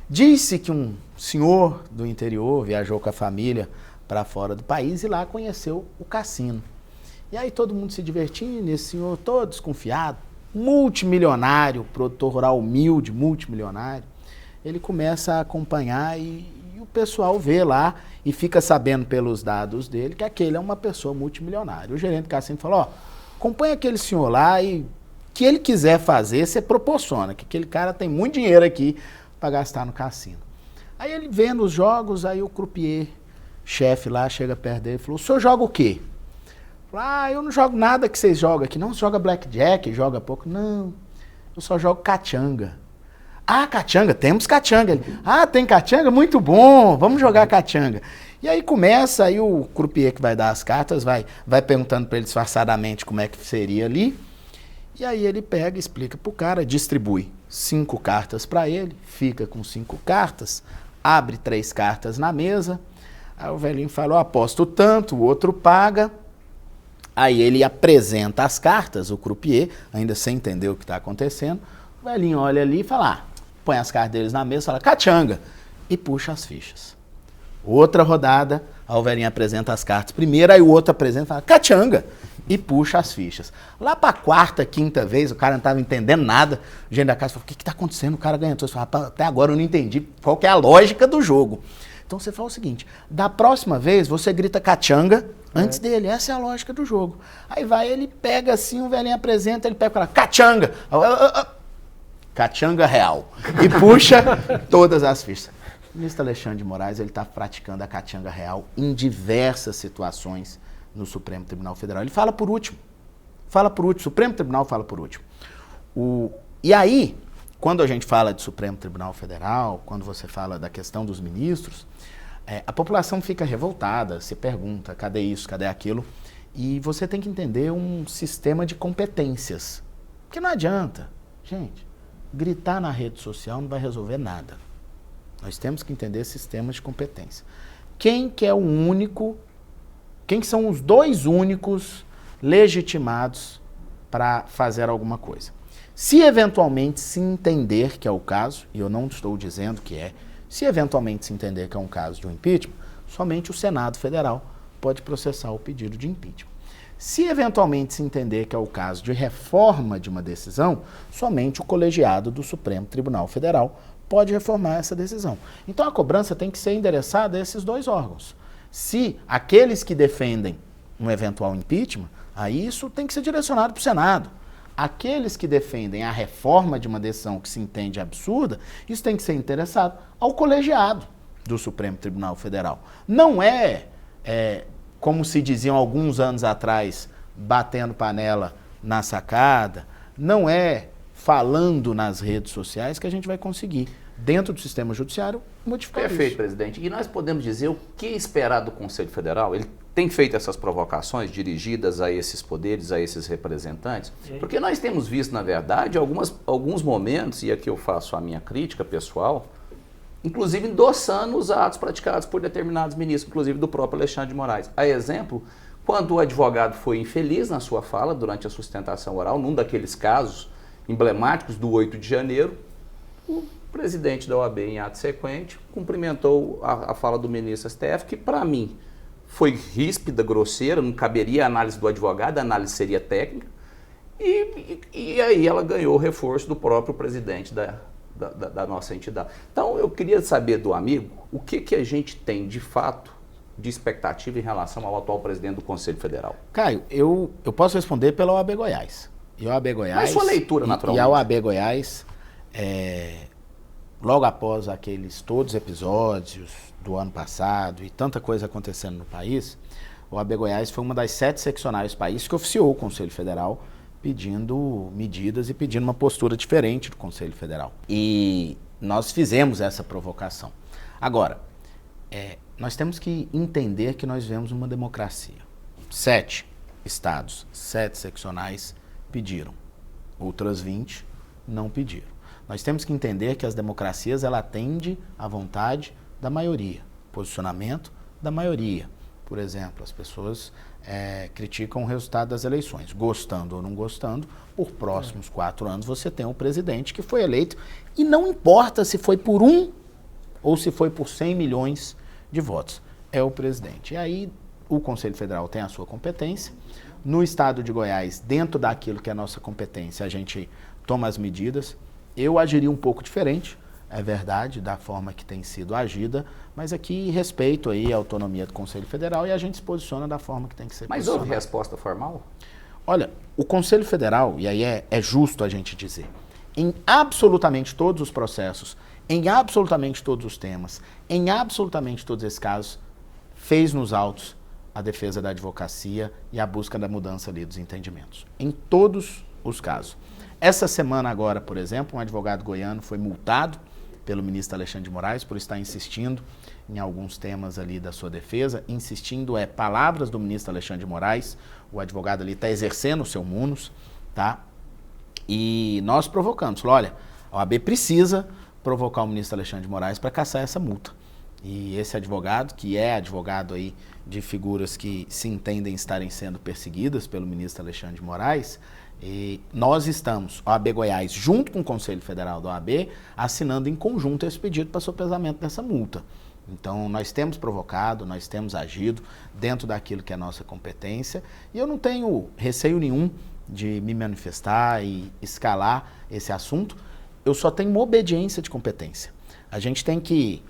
Disse que um senhor do interior viajou com a família para fora do país e lá conheceu o cassino. E aí todo mundo se divertindo, esse senhor todo desconfiado, multimilionário, produtor rural humilde, multimilionário, ele começa a acompanhar e o pessoal vê lá e fica sabendo pelos dados dele que aquele é uma pessoa multimilionária. O gerente do cassino falou, acompanha aquele senhor lá e o que ele quiser fazer, você proporciona, que aquele cara tem muito dinheiro aqui para gastar no cassino. Aí ele vendo os jogos, aí o croupier, chefe lá, chega perto dele e falou, o senhor joga o quê? Falou, eu não jogo nada que vocês jogam aqui. Não, você joga blackjack, joga pouco. Não, eu só jogo cachanga. Ah, cachanga, temos cachanga. Ele, tem cachanga? Muito bom, vamos jogar cachanga. E aí começa, aí o croupier que vai dar as cartas vai perguntando para ele disfarçadamente como é que seria ali. E aí ele pega e explica pro cara, distribui 5 cartas para ele, fica com 5 cartas, abre 3 cartas na mesa. Aí o velhinho fala, eu aposto tanto, o outro paga. Aí ele apresenta as cartas, o croupier, ainda sem entender o que está acontecendo. O velhinho olha ali e fala, põe as cartas deles na mesa, fala, cachanga, e puxa as fichas. Outra rodada, aí o velhinho apresenta as cartas primeiro, aí o outro apresenta e fala, cachanga, e puxa as fichas. Lá para a 4ª, 5ª vez, o cara não estava entendendo nada, o gente da casa falou, o que está acontecendo? O cara ganhou. Você fala, até agora eu não entendi qual que é a lógica do jogo. Então você fala o seguinte, da próxima vez você grita cachanga antes dele, essa é a lógica do jogo. Aí vai, ele pega assim, o velhinho apresenta, ele pega e fala, cachanga, cachanga real, e puxa todas as fichas. O ministro Alexandre de Moraes, ele está praticando a cachanga real em diversas situações no Supremo Tribunal Federal. Ele fala por último, o Supremo Tribunal fala por último. E aí, quando a gente fala de Supremo Tribunal Federal, quando você fala da questão dos ministros, a população fica revoltada, se pergunta, cadê isso, cadê aquilo? E você tem que entender um sistema de competências. Porque não adianta, gente, gritar na rede social não vai resolver nada. Nós temos que entender sistemas de competência. Quem são os 2 únicos legitimados para fazer alguma coisa? Se eventualmente se entender que é o caso, e eu não estou dizendo que é, se eventualmente se entender que é um caso de um impeachment, somente o Senado Federal pode processar o pedido de impeachment. Se eventualmente se entender que é o caso de reforma de uma decisão, somente o colegiado do Supremo Tribunal Federal pode reformar essa decisão. Então a cobrança tem que ser endereçada a esses 2 órgãos. Se aqueles que defendem um eventual impeachment, aí isso tem que ser direcionado para o Senado. Aqueles que defendem a reforma de uma decisão que se entende absurda, isso tem que ser endereçado ao colegiado do Supremo Tribunal Federal. Não como se diziam alguns anos atrás, batendo panela na sacada, não é falando nas redes sociais que a gente vai conseguir, dentro do sistema judiciário, modificar isso. Perfeito, presidente. E nós podemos dizer o que esperar do Conselho Federal? Ele tem feito essas provocações dirigidas a esses poderes, a esses representantes? Porque nós temos visto, na verdade, alguns momentos, e aqui eu faço a minha crítica pessoal, inclusive endossando os atos praticados por determinados ministros, inclusive do próprio Alexandre de Moraes. A exemplo, quando o advogado foi infeliz na sua fala durante a sustentação oral, num daqueles casos emblemáticos do 8 de janeiro, o presidente da OAB, em ato sequente, cumprimentou a fala do ministro STF, que para mim foi ríspida, grosseira, não caberia a análise do advogado, a análise seria técnica, e aí ela ganhou o reforço do próprio presidente da nossa entidade. Então eu queria saber do amigo o que a gente tem de fato de expectativa em relação ao atual presidente do Conselho Federal. Caio, eu posso responder pela OAB Goiás. E a OAB Goiás, mas sua leitura, naturalmente. E a OAB Goiás, logo após todos os episódios do ano passado e tanta coisa acontecendo no país, a OAB Goiás foi uma das 7 seccionais do país que oficiou o Conselho Federal pedindo medidas e pedindo uma postura diferente do Conselho Federal. E nós fizemos essa provocação. Agora, nós temos que entender que nós vivemos uma democracia. 7 estados, 7 seccionais pediram. Outras 20 não pediram. Nós temos que entender que as democracias, ela atende à vontade da maioria, posicionamento da maioria. Por exemplo, as pessoas criticam o resultado das eleições. Gostando ou não gostando, por próximos 4 anos você tem um presidente que foi eleito e não importa se foi por 1 ou se foi por 100 milhões de votos. É o presidente. E aí o Conselho Federal tem a sua competência. No estado de Goiás, dentro daquilo que é a nossa competência, a gente toma as medidas. Eu agiria um pouco diferente, é verdade, da forma que tem sido agida, mas aqui respeito aí a autonomia do Conselho Federal e a gente se posiciona da forma que tem que ser Mas houve resposta formal? Olha, o Conselho Federal, e aí é justo a gente dizer, em absolutamente todos os processos em absolutamente todos os temas, em absolutamente todos esses casos, fez nos autos a defesa da advocacia e a busca da mudança ali dos entendimentos. Em todos os casos. Essa semana agora, por exemplo, um advogado goiano foi multado pelo ministro Alexandre de Moraes por estar insistindo em alguns temas ali da sua defesa. Insistindo palavras do ministro Alexandre de Moraes, o advogado ali está exercendo o seu munus, tá? E nós provocamos, falou, olha, a OAB precisa provocar o ministro Alexandre de Moraes para caçar essa multa. E esse advogado, que é advogado aí de figuras que se entendem estarem sendo perseguidas pelo ministro Alexandre de Moraes, e nós estamos, OAB Goiás, junto com o Conselho Federal da OAB, assinando em conjunto esse pedido para sopesamento dessa multa. Então, nós temos provocado, nós temos agido dentro daquilo que é nossa competência, e eu não tenho receio nenhum de me manifestar e escalar esse assunto, eu só tenho uma obediência de competência. A gente tem que,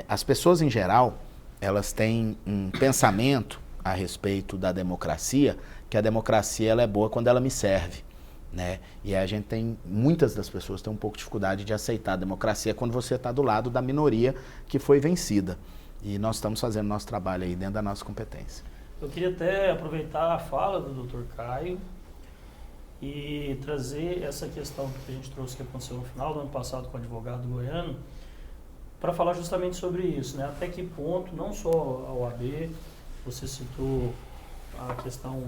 as pessoas em geral, elas têm um pensamento a respeito da democracia, que a democracia ela é boa quando ela me serve, né? E a gente tem, muitas das pessoas têm um pouco de dificuldade de aceitar a democracia quando você está do lado da minoria que foi vencida. E nós estamos fazendo nosso trabalho aí dentro da nossa competência. Eu queria até aproveitar a fala do Dr. Caio e trazer essa questão que a gente trouxe que aconteceu no final do ano passado com o advogado goiano, para falar justamente sobre isso, né? Até que ponto, não só a OAB, você citou a questão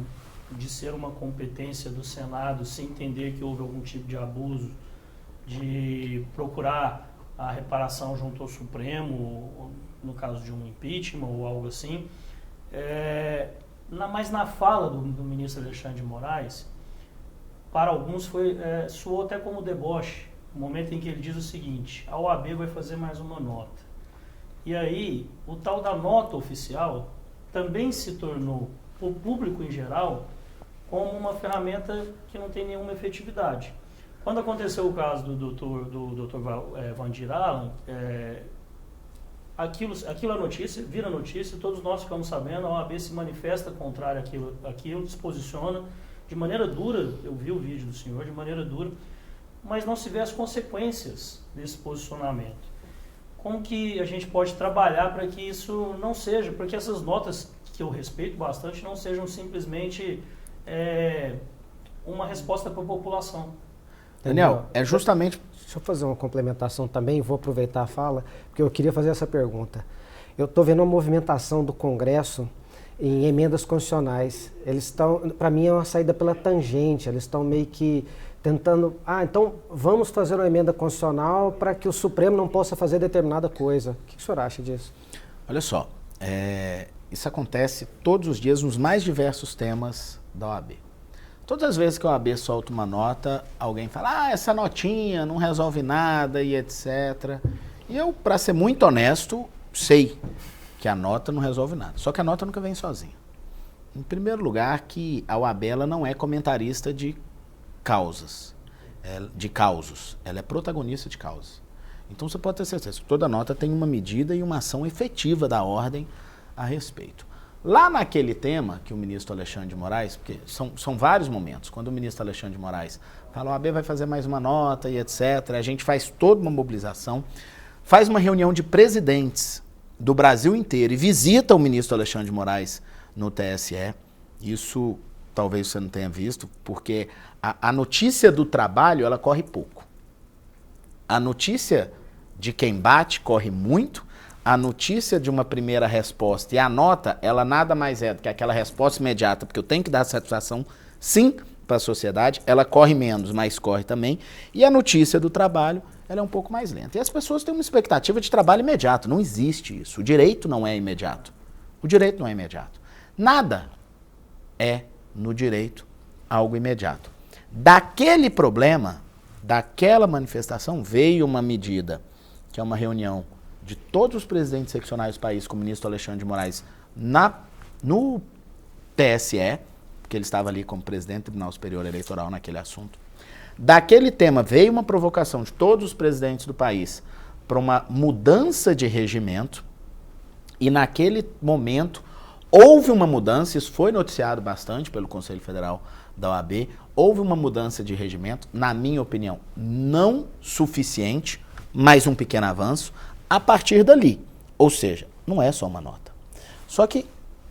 de ser uma competência do Senado, se entender que houve algum tipo de abuso, de procurar a reparação junto ao Supremo, no caso de um impeachment ou algo assim. Mas na fala do ministro Alexandre de Moraes, para alguns soou até como deboche, o momento em que ele diz o seguinte: a OAB vai fazer mais uma nota. E aí, o tal da nota oficial também se tornou, para o público em geral, como uma ferramenta que não tem nenhuma efetividade. Quando aconteceu o caso do Dr. Vandir Alan, aquilo é notícia, vira notícia, todos nós ficamos sabendo, a OAB se manifesta contrária àquilo, se posiciona de maneira dura, eu vi o vídeo do senhor, de maneira dura, mas não se vê as consequências desse posicionamento. Como que a gente pode trabalhar para que isso não seja, para que essas notas, que eu respeito bastante, não sejam simplesmente uma resposta para a população? Daniel, é justamente... Deixa eu fazer uma complementação também, vou aproveitar a fala, porque eu queria fazer essa pergunta. Eu estou vendo uma movimentação do Congresso em emendas constitucionais. Eles estão, para mim, é uma saída pela tangente, eles estão meio que tentando, então vamos fazer uma emenda constitucional para que o Supremo não possa fazer determinada coisa. O que o senhor acha disso? Olha só, isso acontece todos os dias nos mais diversos temas da OAB. Todas as vezes que a OAB solta uma nota, alguém fala, essa notinha não resolve nada e etc. E eu, para ser muito honesto, sei que a nota não resolve nada. Só que a nota nunca vem sozinha. Em primeiro lugar, que a OAB ela não é comentarista de causas, de causos. Ela é protagonista de causas. Então você pode ter certeza que toda nota tem uma medida e uma ação efetiva da ordem a respeito. Lá naquele tema que o ministro Alexandre de Moraes, porque são vários momentos, quando o ministro Alexandre de Moraes fala, a OAB vai fazer mais uma nota e etc., a gente faz toda uma mobilização, faz uma reunião de presidentes do Brasil inteiro e visita o ministro Alexandre de Moraes no TSE. Isso talvez você não tenha visto, porque a notícia do trabalho, ela corre pouco. A notícia de quem bate corre muito. A notícia de uma primeira resposta e a nota, ela nada mais é do que aquela resposta imediata, porque eu tenho que dar satisfação, sim, para a sociedade. Ela corre menos, mas corre também. E a notícia do trabalho, ela é um pouco mais lenta. E as pessoas têm uma expectativa de trabalho imediato. Não existe isso. O direito não é imediato. O direito não é imediato. Nada é, no direito, algo imediato. Daquele problema, daquela manifestação, veio uma medida, que é uma reunião de todos os presidentes seccionais do país com o ministro Alexandre de Moraes no TSE, porque ele estava ali como presidente do Tribunal Superior Eleitoral naquele assunto. Daquele tema veio uma provocação de todos os presidentes do país para uma mudança de regimento e naquele momento houve uma mudança, isso foi noticiado bastante pelo Conselho Federal da OAB, houve uma mudança de regimento, na minha opinião, não suficiente, mas um pequeno avanço, a partir dali. Ou seja, não é só uma nota. Só que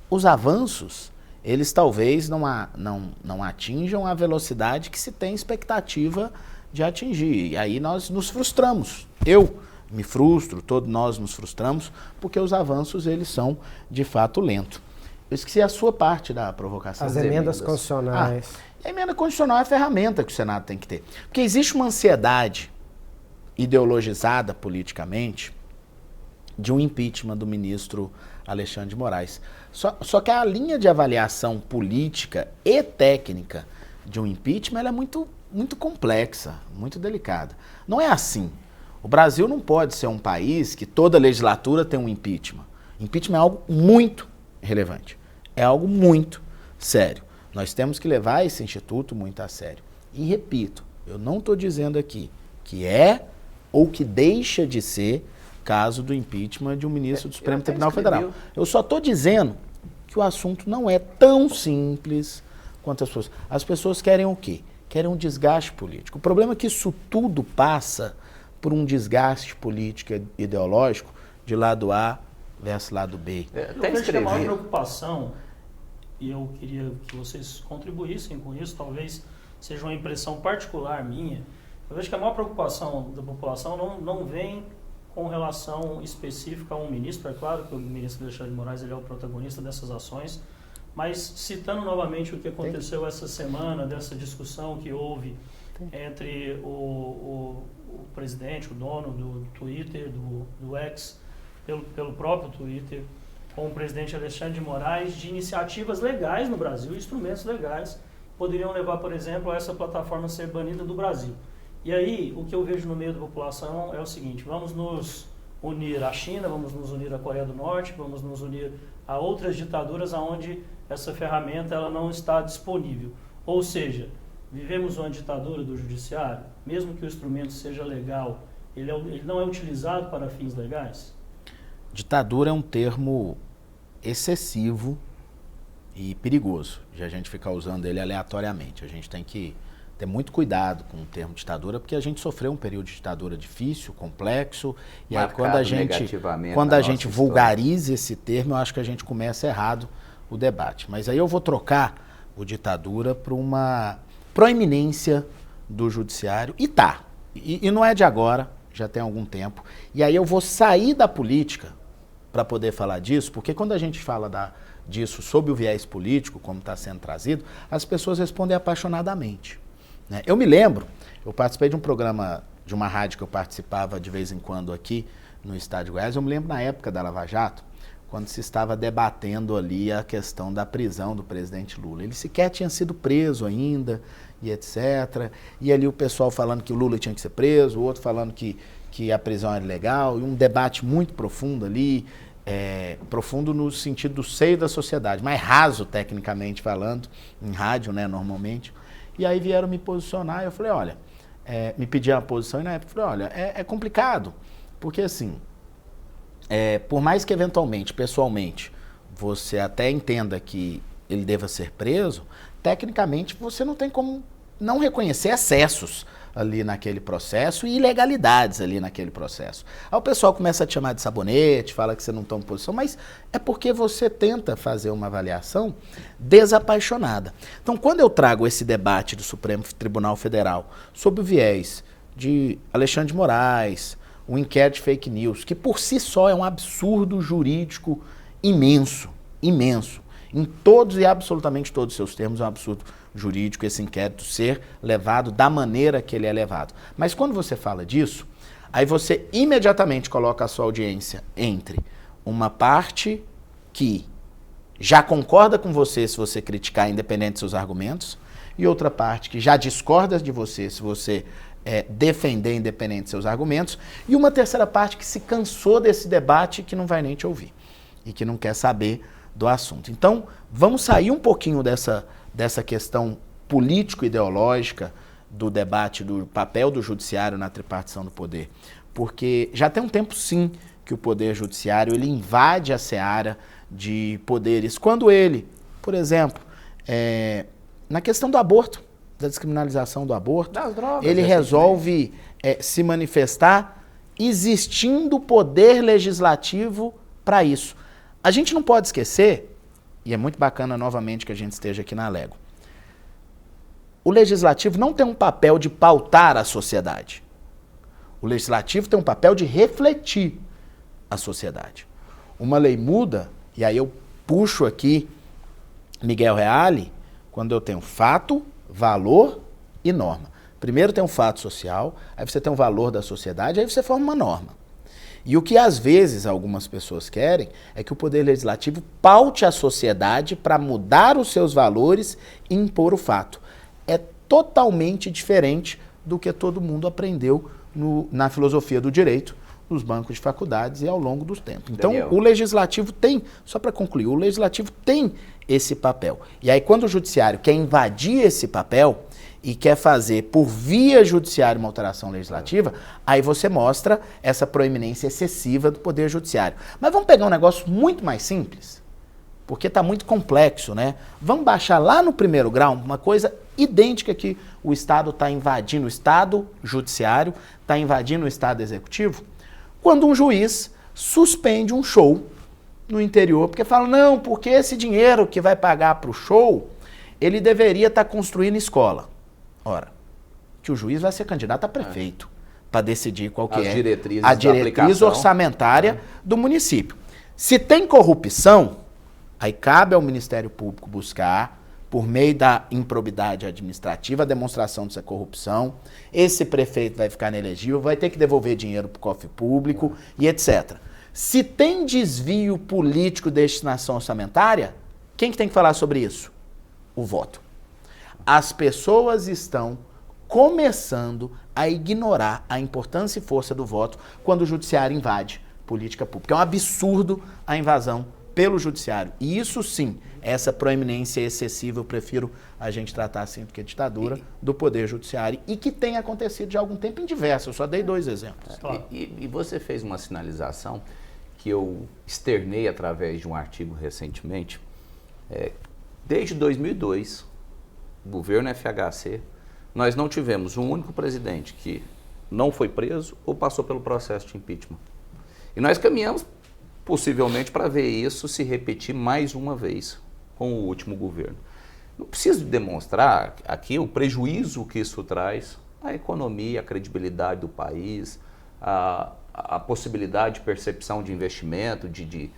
os avanços, eles talvez não atinjam a velocidade que se tem expectativa de atingir. E aí nós nos frustramos. Eu me frustro, todos nós nos frustramos, porque os avanços, eles são, de fato, lentos. Eu esqueci a sua parte da provocação. As emendas constitucionais. A emenda constitucional é a ferramenta que o Senado tem que ter. Porque existe uma ansiedade ideologizada politicamente de um impeachment do ministro Alexandre de Moraes. Só que a linha de avaliação política e técnica de um impeachment ela é muito, muito complexa, muito delicada. Não é assim. O Brasil não pode ser um país que toda legislatura tem um impeachment. Impeachment é algo muito relevante. É algo muito sério. Nós temos que levar esse instituto muito a sério. E repito, eu não estou dizendo aqui que é ou que deixa de ser caso do impeachment de um ministro do Supremo Tribunal Federal. Eu só estou dizendo que o assunto não é tão simples quanto as pessoas. As pessoas querem o quê? Querem um desgaste político. O problema é que isso tudo passa por um desgaste político e ideológico de lado A versus lado B. Eu vejo que a maior preocupação, e eu queria que vocês contribuíssem com isso, talvez seja uma impressão particular minha, eu vejo que a maior preocupação da população não vem com relação específica a um ministro. É claro que o ministro Alexandre de Moraes ele é o protagonista dessas ações, mas citando novamente o que aconteceu essa semana, dessa discussão que houve entre o presidente, o dono do Twitter, do X, pelo próprio Twitter, com o presidente Alexandre de Moraes, de iniciativas legais no Brasil, instrumentos legais, poderiam levar, por exemplo, a essa plataforma ser banida do Brasil. E aí, o que eu vejo no meio da população é o seguinte: vamos nos unir à China, vamos nos unir à Coreia do Norte, vamos nos unir a outras ditaduras onde essa ferramenta ela não está disponível. Ou seja, vivemos uma ditadura do judiciário, mesmo que o instrumento seja legal, ele não é utilizado para fins legais? Ditadura é um termo excessivo e perigoso, de a gente ficar usando ele aleatoriamente. A gente tem que ter muito cuidado com o termo ditadura, porque a gente sofreu um período de ditadura difícil, complexo, e aí quando a gente vulgariza esse termo, eu acho que a gente começa errado o debate. Mas aí eu vou trocar o ditadura para uma proeminência do judiciário, e não é de agora, já tem algum tempo, e aí eu vou sair da política para poder falar disso, porque quando a gente fala disso sob o viés político, como está sendo trazido, as pessoas respondem apaixonadamente. Né? Eu me lembro, eu participei de um programa, de uma rádio que eu participava de vez em quando aqui no estado de Goiás, eu me lembro na época da Lava Jato, quando se estava debatendo ali a questão da prisão do presidente Lula. Ele sequer tinha sido preso ainda, e etc. E ali o pessoal falando que o Lula tinha que ser preso, o outro falando que a prisão era ilegal, e um debate muito profundo ali, profundo no sentido do seio da sociedade, mais raso tecnicamente falando, em rádio, né, normalmente. E aí vieram me posicionar, e eu falei, olha, me pediram a posição, e na época eu falei, olha, é complicado, porque assim, por mais que eventualmente, pessoalmente, você até entenda que ele deva ser preso, tecnicamente você não tem como não reconhecer excessos ali naquele processo e ilegalidades ali naquele processo. Aí o pessoal começa a te chamar de sabonete, fala que você não toma posição, mas é porque você tenta fazer uma avaliação desapaixonada. Então, quando eu trago esse debate do Supremo Tribunal Federal sobre o viés de Alexandre de Moraes, o inquérito de fake news, que por si só é um absurdo jurídico imenso, imenso. Em todos e absolutamente todos os seus termos, é um absurdo jurídico esse inquérito ser levado da maneira que ele é levado. Mas quando você fala disso, aí você imediatamente coloca a sua audiência entre uma parte que já concorda com você se você criticar independente dos seus argumentos, e outra parte que já discorda de você se você defender independente dos seus argumentos, e uma terceira parte que se cansou desse debate e que não vai nem te ouvir, e que não quer saber do assunto. Então, vamos sair um pouquinho dessa questão político-ideológica do debate do papel do judiciário na tripartição do poder, porque já tem um tempo, sim, que o poder judiciário ele invade a seara de poderes. Quando ele, por exemplo, na questão do aborto, da descriminalização do aborto, das drogas, ele resolve se manifestar existindo poder legislativo para isso. A gente não pode esquecer, e é muito bacana novamente que a gente esteja aqui na Alego, o legislativo não tem um papel de pautar a sociedade. O legislativo tem um papel de refletir a sociedade. Uma lei muda, e aí eu puxo aqui Miguel Reale, quando eu tenho fato, valor e norma. Primeiro tem um fato social, aí você tem um valor da sociedade, aí você forma uma norma. E o que às vezes algumas pessoas querem é que o poder legislativo paute a sociedade para mudar os seus valores e impor o fato. É totalmente diferente do que todo mundo aprendeu na filosofia do direito, nos bancos de faculdades e ao longo dos tempos. Então, Daniel, o legislativo tem, só para concluir, o legislativo tem esse papel. E aí, quando o judiciário quer invadir esse papel e quer fazer por via judiciária uma alteração legislativa, aí você mostra essa proeminência excessiva do poder judiciário. Mas vamos pegar um negócio muito mais simples, porque está muito complexo, né? Vamos baixar lá no primeiro grau uma coisa idêntica que o Estado está invadindo, o Estado judiciário está invadindo o Estado executivo, quando um juiz suspende um show no interior, porque fala, não, porque esse dinheiro que vai pagar para o show, ele deveria estar construindo escola. Ora, que o juiz vai ser candidato a prefeito para decidir qual que é a diretriz orçamentária do município. Se tem corrupção, aí cabe ao Ministério Público buscar, por meio da improbidade administrativa, a demonstração dessa corrupção. Esse prefeito vai ficar inelegível, vai ter que devolver dinheiro para o cofre público e etc. Se tem desvio político de destinação orçamentária, quem que tem que falar sobre isso? O voto. As pessoas estão começando a ignorar a importância e força do voto quando o judiciário invade política pública. É um absurdo a invasão pelo judiciário. E isso sim, essa proeminência excessiva, eu prefiro a gente tratar assim do que ditadura, do poder judiciário, e que tem acontecido de algum tempo em diversos. Eu só dei 2 exemplos. E você fez uma sinalização que eu externei através de um artigo recentemente. Desde 2002, governo FHC, nós não tivemos um único presidente que não foi preso ou passou pelo processo de impeachment. E nós caminhamos possivelmente para ver isso se repetir mais uma vez com o último governo. Não preciso demonstrar aqui o prejuízo que isso traz à economia, à credibilidade do país, a possibilidade de percepção de investimento, de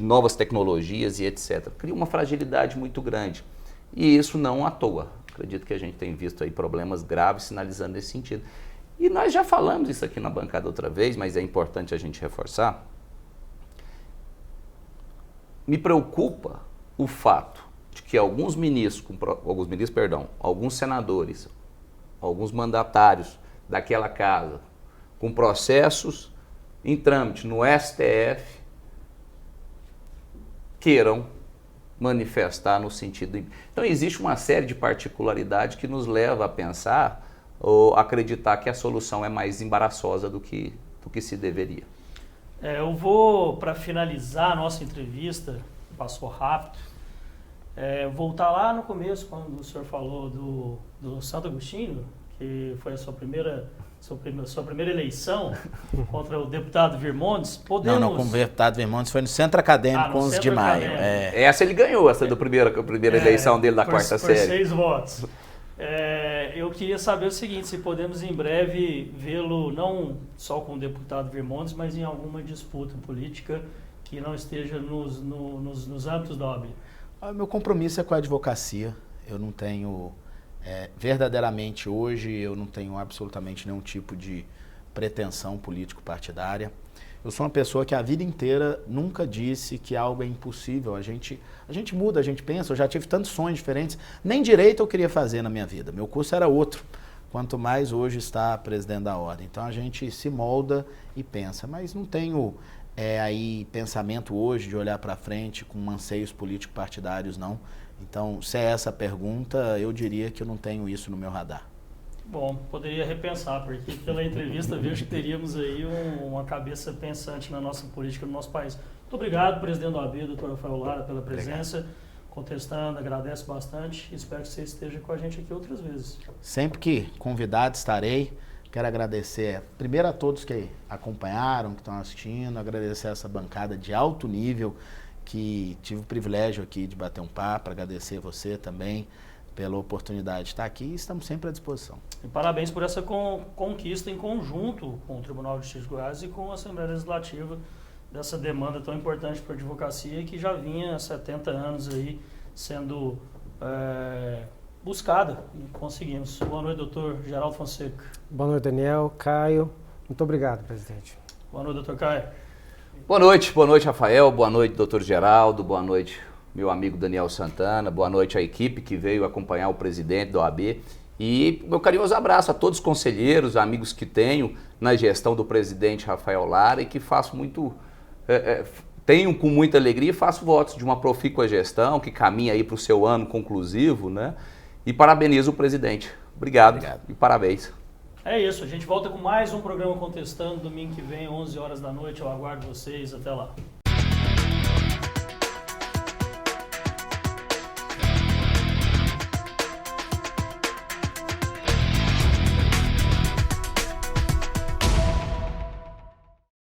novas tecnologias e etc. Cria uma fragilidade muito grande. E isso não à toa. Acredito que a gente tem visto aí problemas graves sinalizando nesse sentido. E nós já falamos isso aqui na bancada outra vez, mas é importante a gente reforçar. Me preocupa o fato de que alguns senadores, alguns mandatários daquela casa, com processos em trâmite no STF, queiram manifestar no sentido... Então existe uma série de particularidades que nos leva a pensar ou acreditar que a solução é mais embaraçosa do que se deveria. Eu vou, para finalizar a nossa entrevista, passou rápido, voltar lá no começo, quando o senhor falou do Santo Agostinho, que foi a sua primeira eleição contra o deputado Virmontes. Não, com o deputado Virmontes foi no Centro Acadêmico, 11 de maio. Essa ele ganhou, essa da primeira eleição dele da quarta série. Por 6 votos. Eu queria saber o seguinte, se podemos em breve vê-lo não só com o deputado Virmontes, mas em alguma disputa política que não esteja nos âmbitos da OAB. Meu compromisso é com a advocacia. Eu não tenho, verdadeiramente hoje, eu não tenho absolutamente nenhum tipo de pretensão político-partidária. Eu sou uma pessoa que a vida inteira nunca disse que algo é impossível. A gente muda, a gente pensa. Eu já tive tantos sonhos diferentes. Nem direito eu queria fazer na minha vida. Meu curso era outro. Quanto mais hoje está presidente da ordem. Então a gente se molda e pensa. Mas não tenho aí pensamento hoje de olhar para frente com anseios político-partidários, não. Então, se é essa a pergunta, eu diria que eu não tenho isso no meu radar. Bom, poderia repensar, porque pela entrevista vejo que teríamos aí uma cabeça pensante na nossa política, no nosso país. Muito obrigado, presidente da OAB, doutor Rafael Lara, pela presença. Contestando, agradeço bastante. Espero que você esteja com a gente aqui outras vezes. Sempre que convidado estarei. Quero agradecer primeiro a todos que acompanharam, que estão assistindo, agradecer essa bancada de alto nível, que tive o privilégio aqui de bater um papo, agradecer você também pela oportunidade de estar aqui e estamos sempre à disposição. E parabéns por essa conquista em conjunto com o Tribunal de Justiça de Goiás e com a Assembleia Legislativa dessa demanda tão importante para a advocacia que já vinha há 70 anos aí sendo buscada e conseguimos. Boa noite, doutor Geraldo Fonseca. Boa noite, Daniel, Caio. Muito obrigado, presidente. Boa noite, doutor Caio. Boa noite, Rafael, boa noite, doutor Geraldo, boa noite, meu amigo Daniel Santana, boa noite à equipe que veio acompanhar o presidente da OAB e meu carinhoso abraço a todos os conselheiros, amigos que tenho na gestão do presidente Rafael Lara e que faço muito, tenho com muita alegria e faço votos de uma profícua gestão que caminha aí para o seu ano conclusivo, né? E parabenizo o presidente. Obrigado. E parabéns. É isso, a gente volta com mais um programa Contestando, domingo que vem, 11 horas da noite. Eu aguardo vocês. Até lá.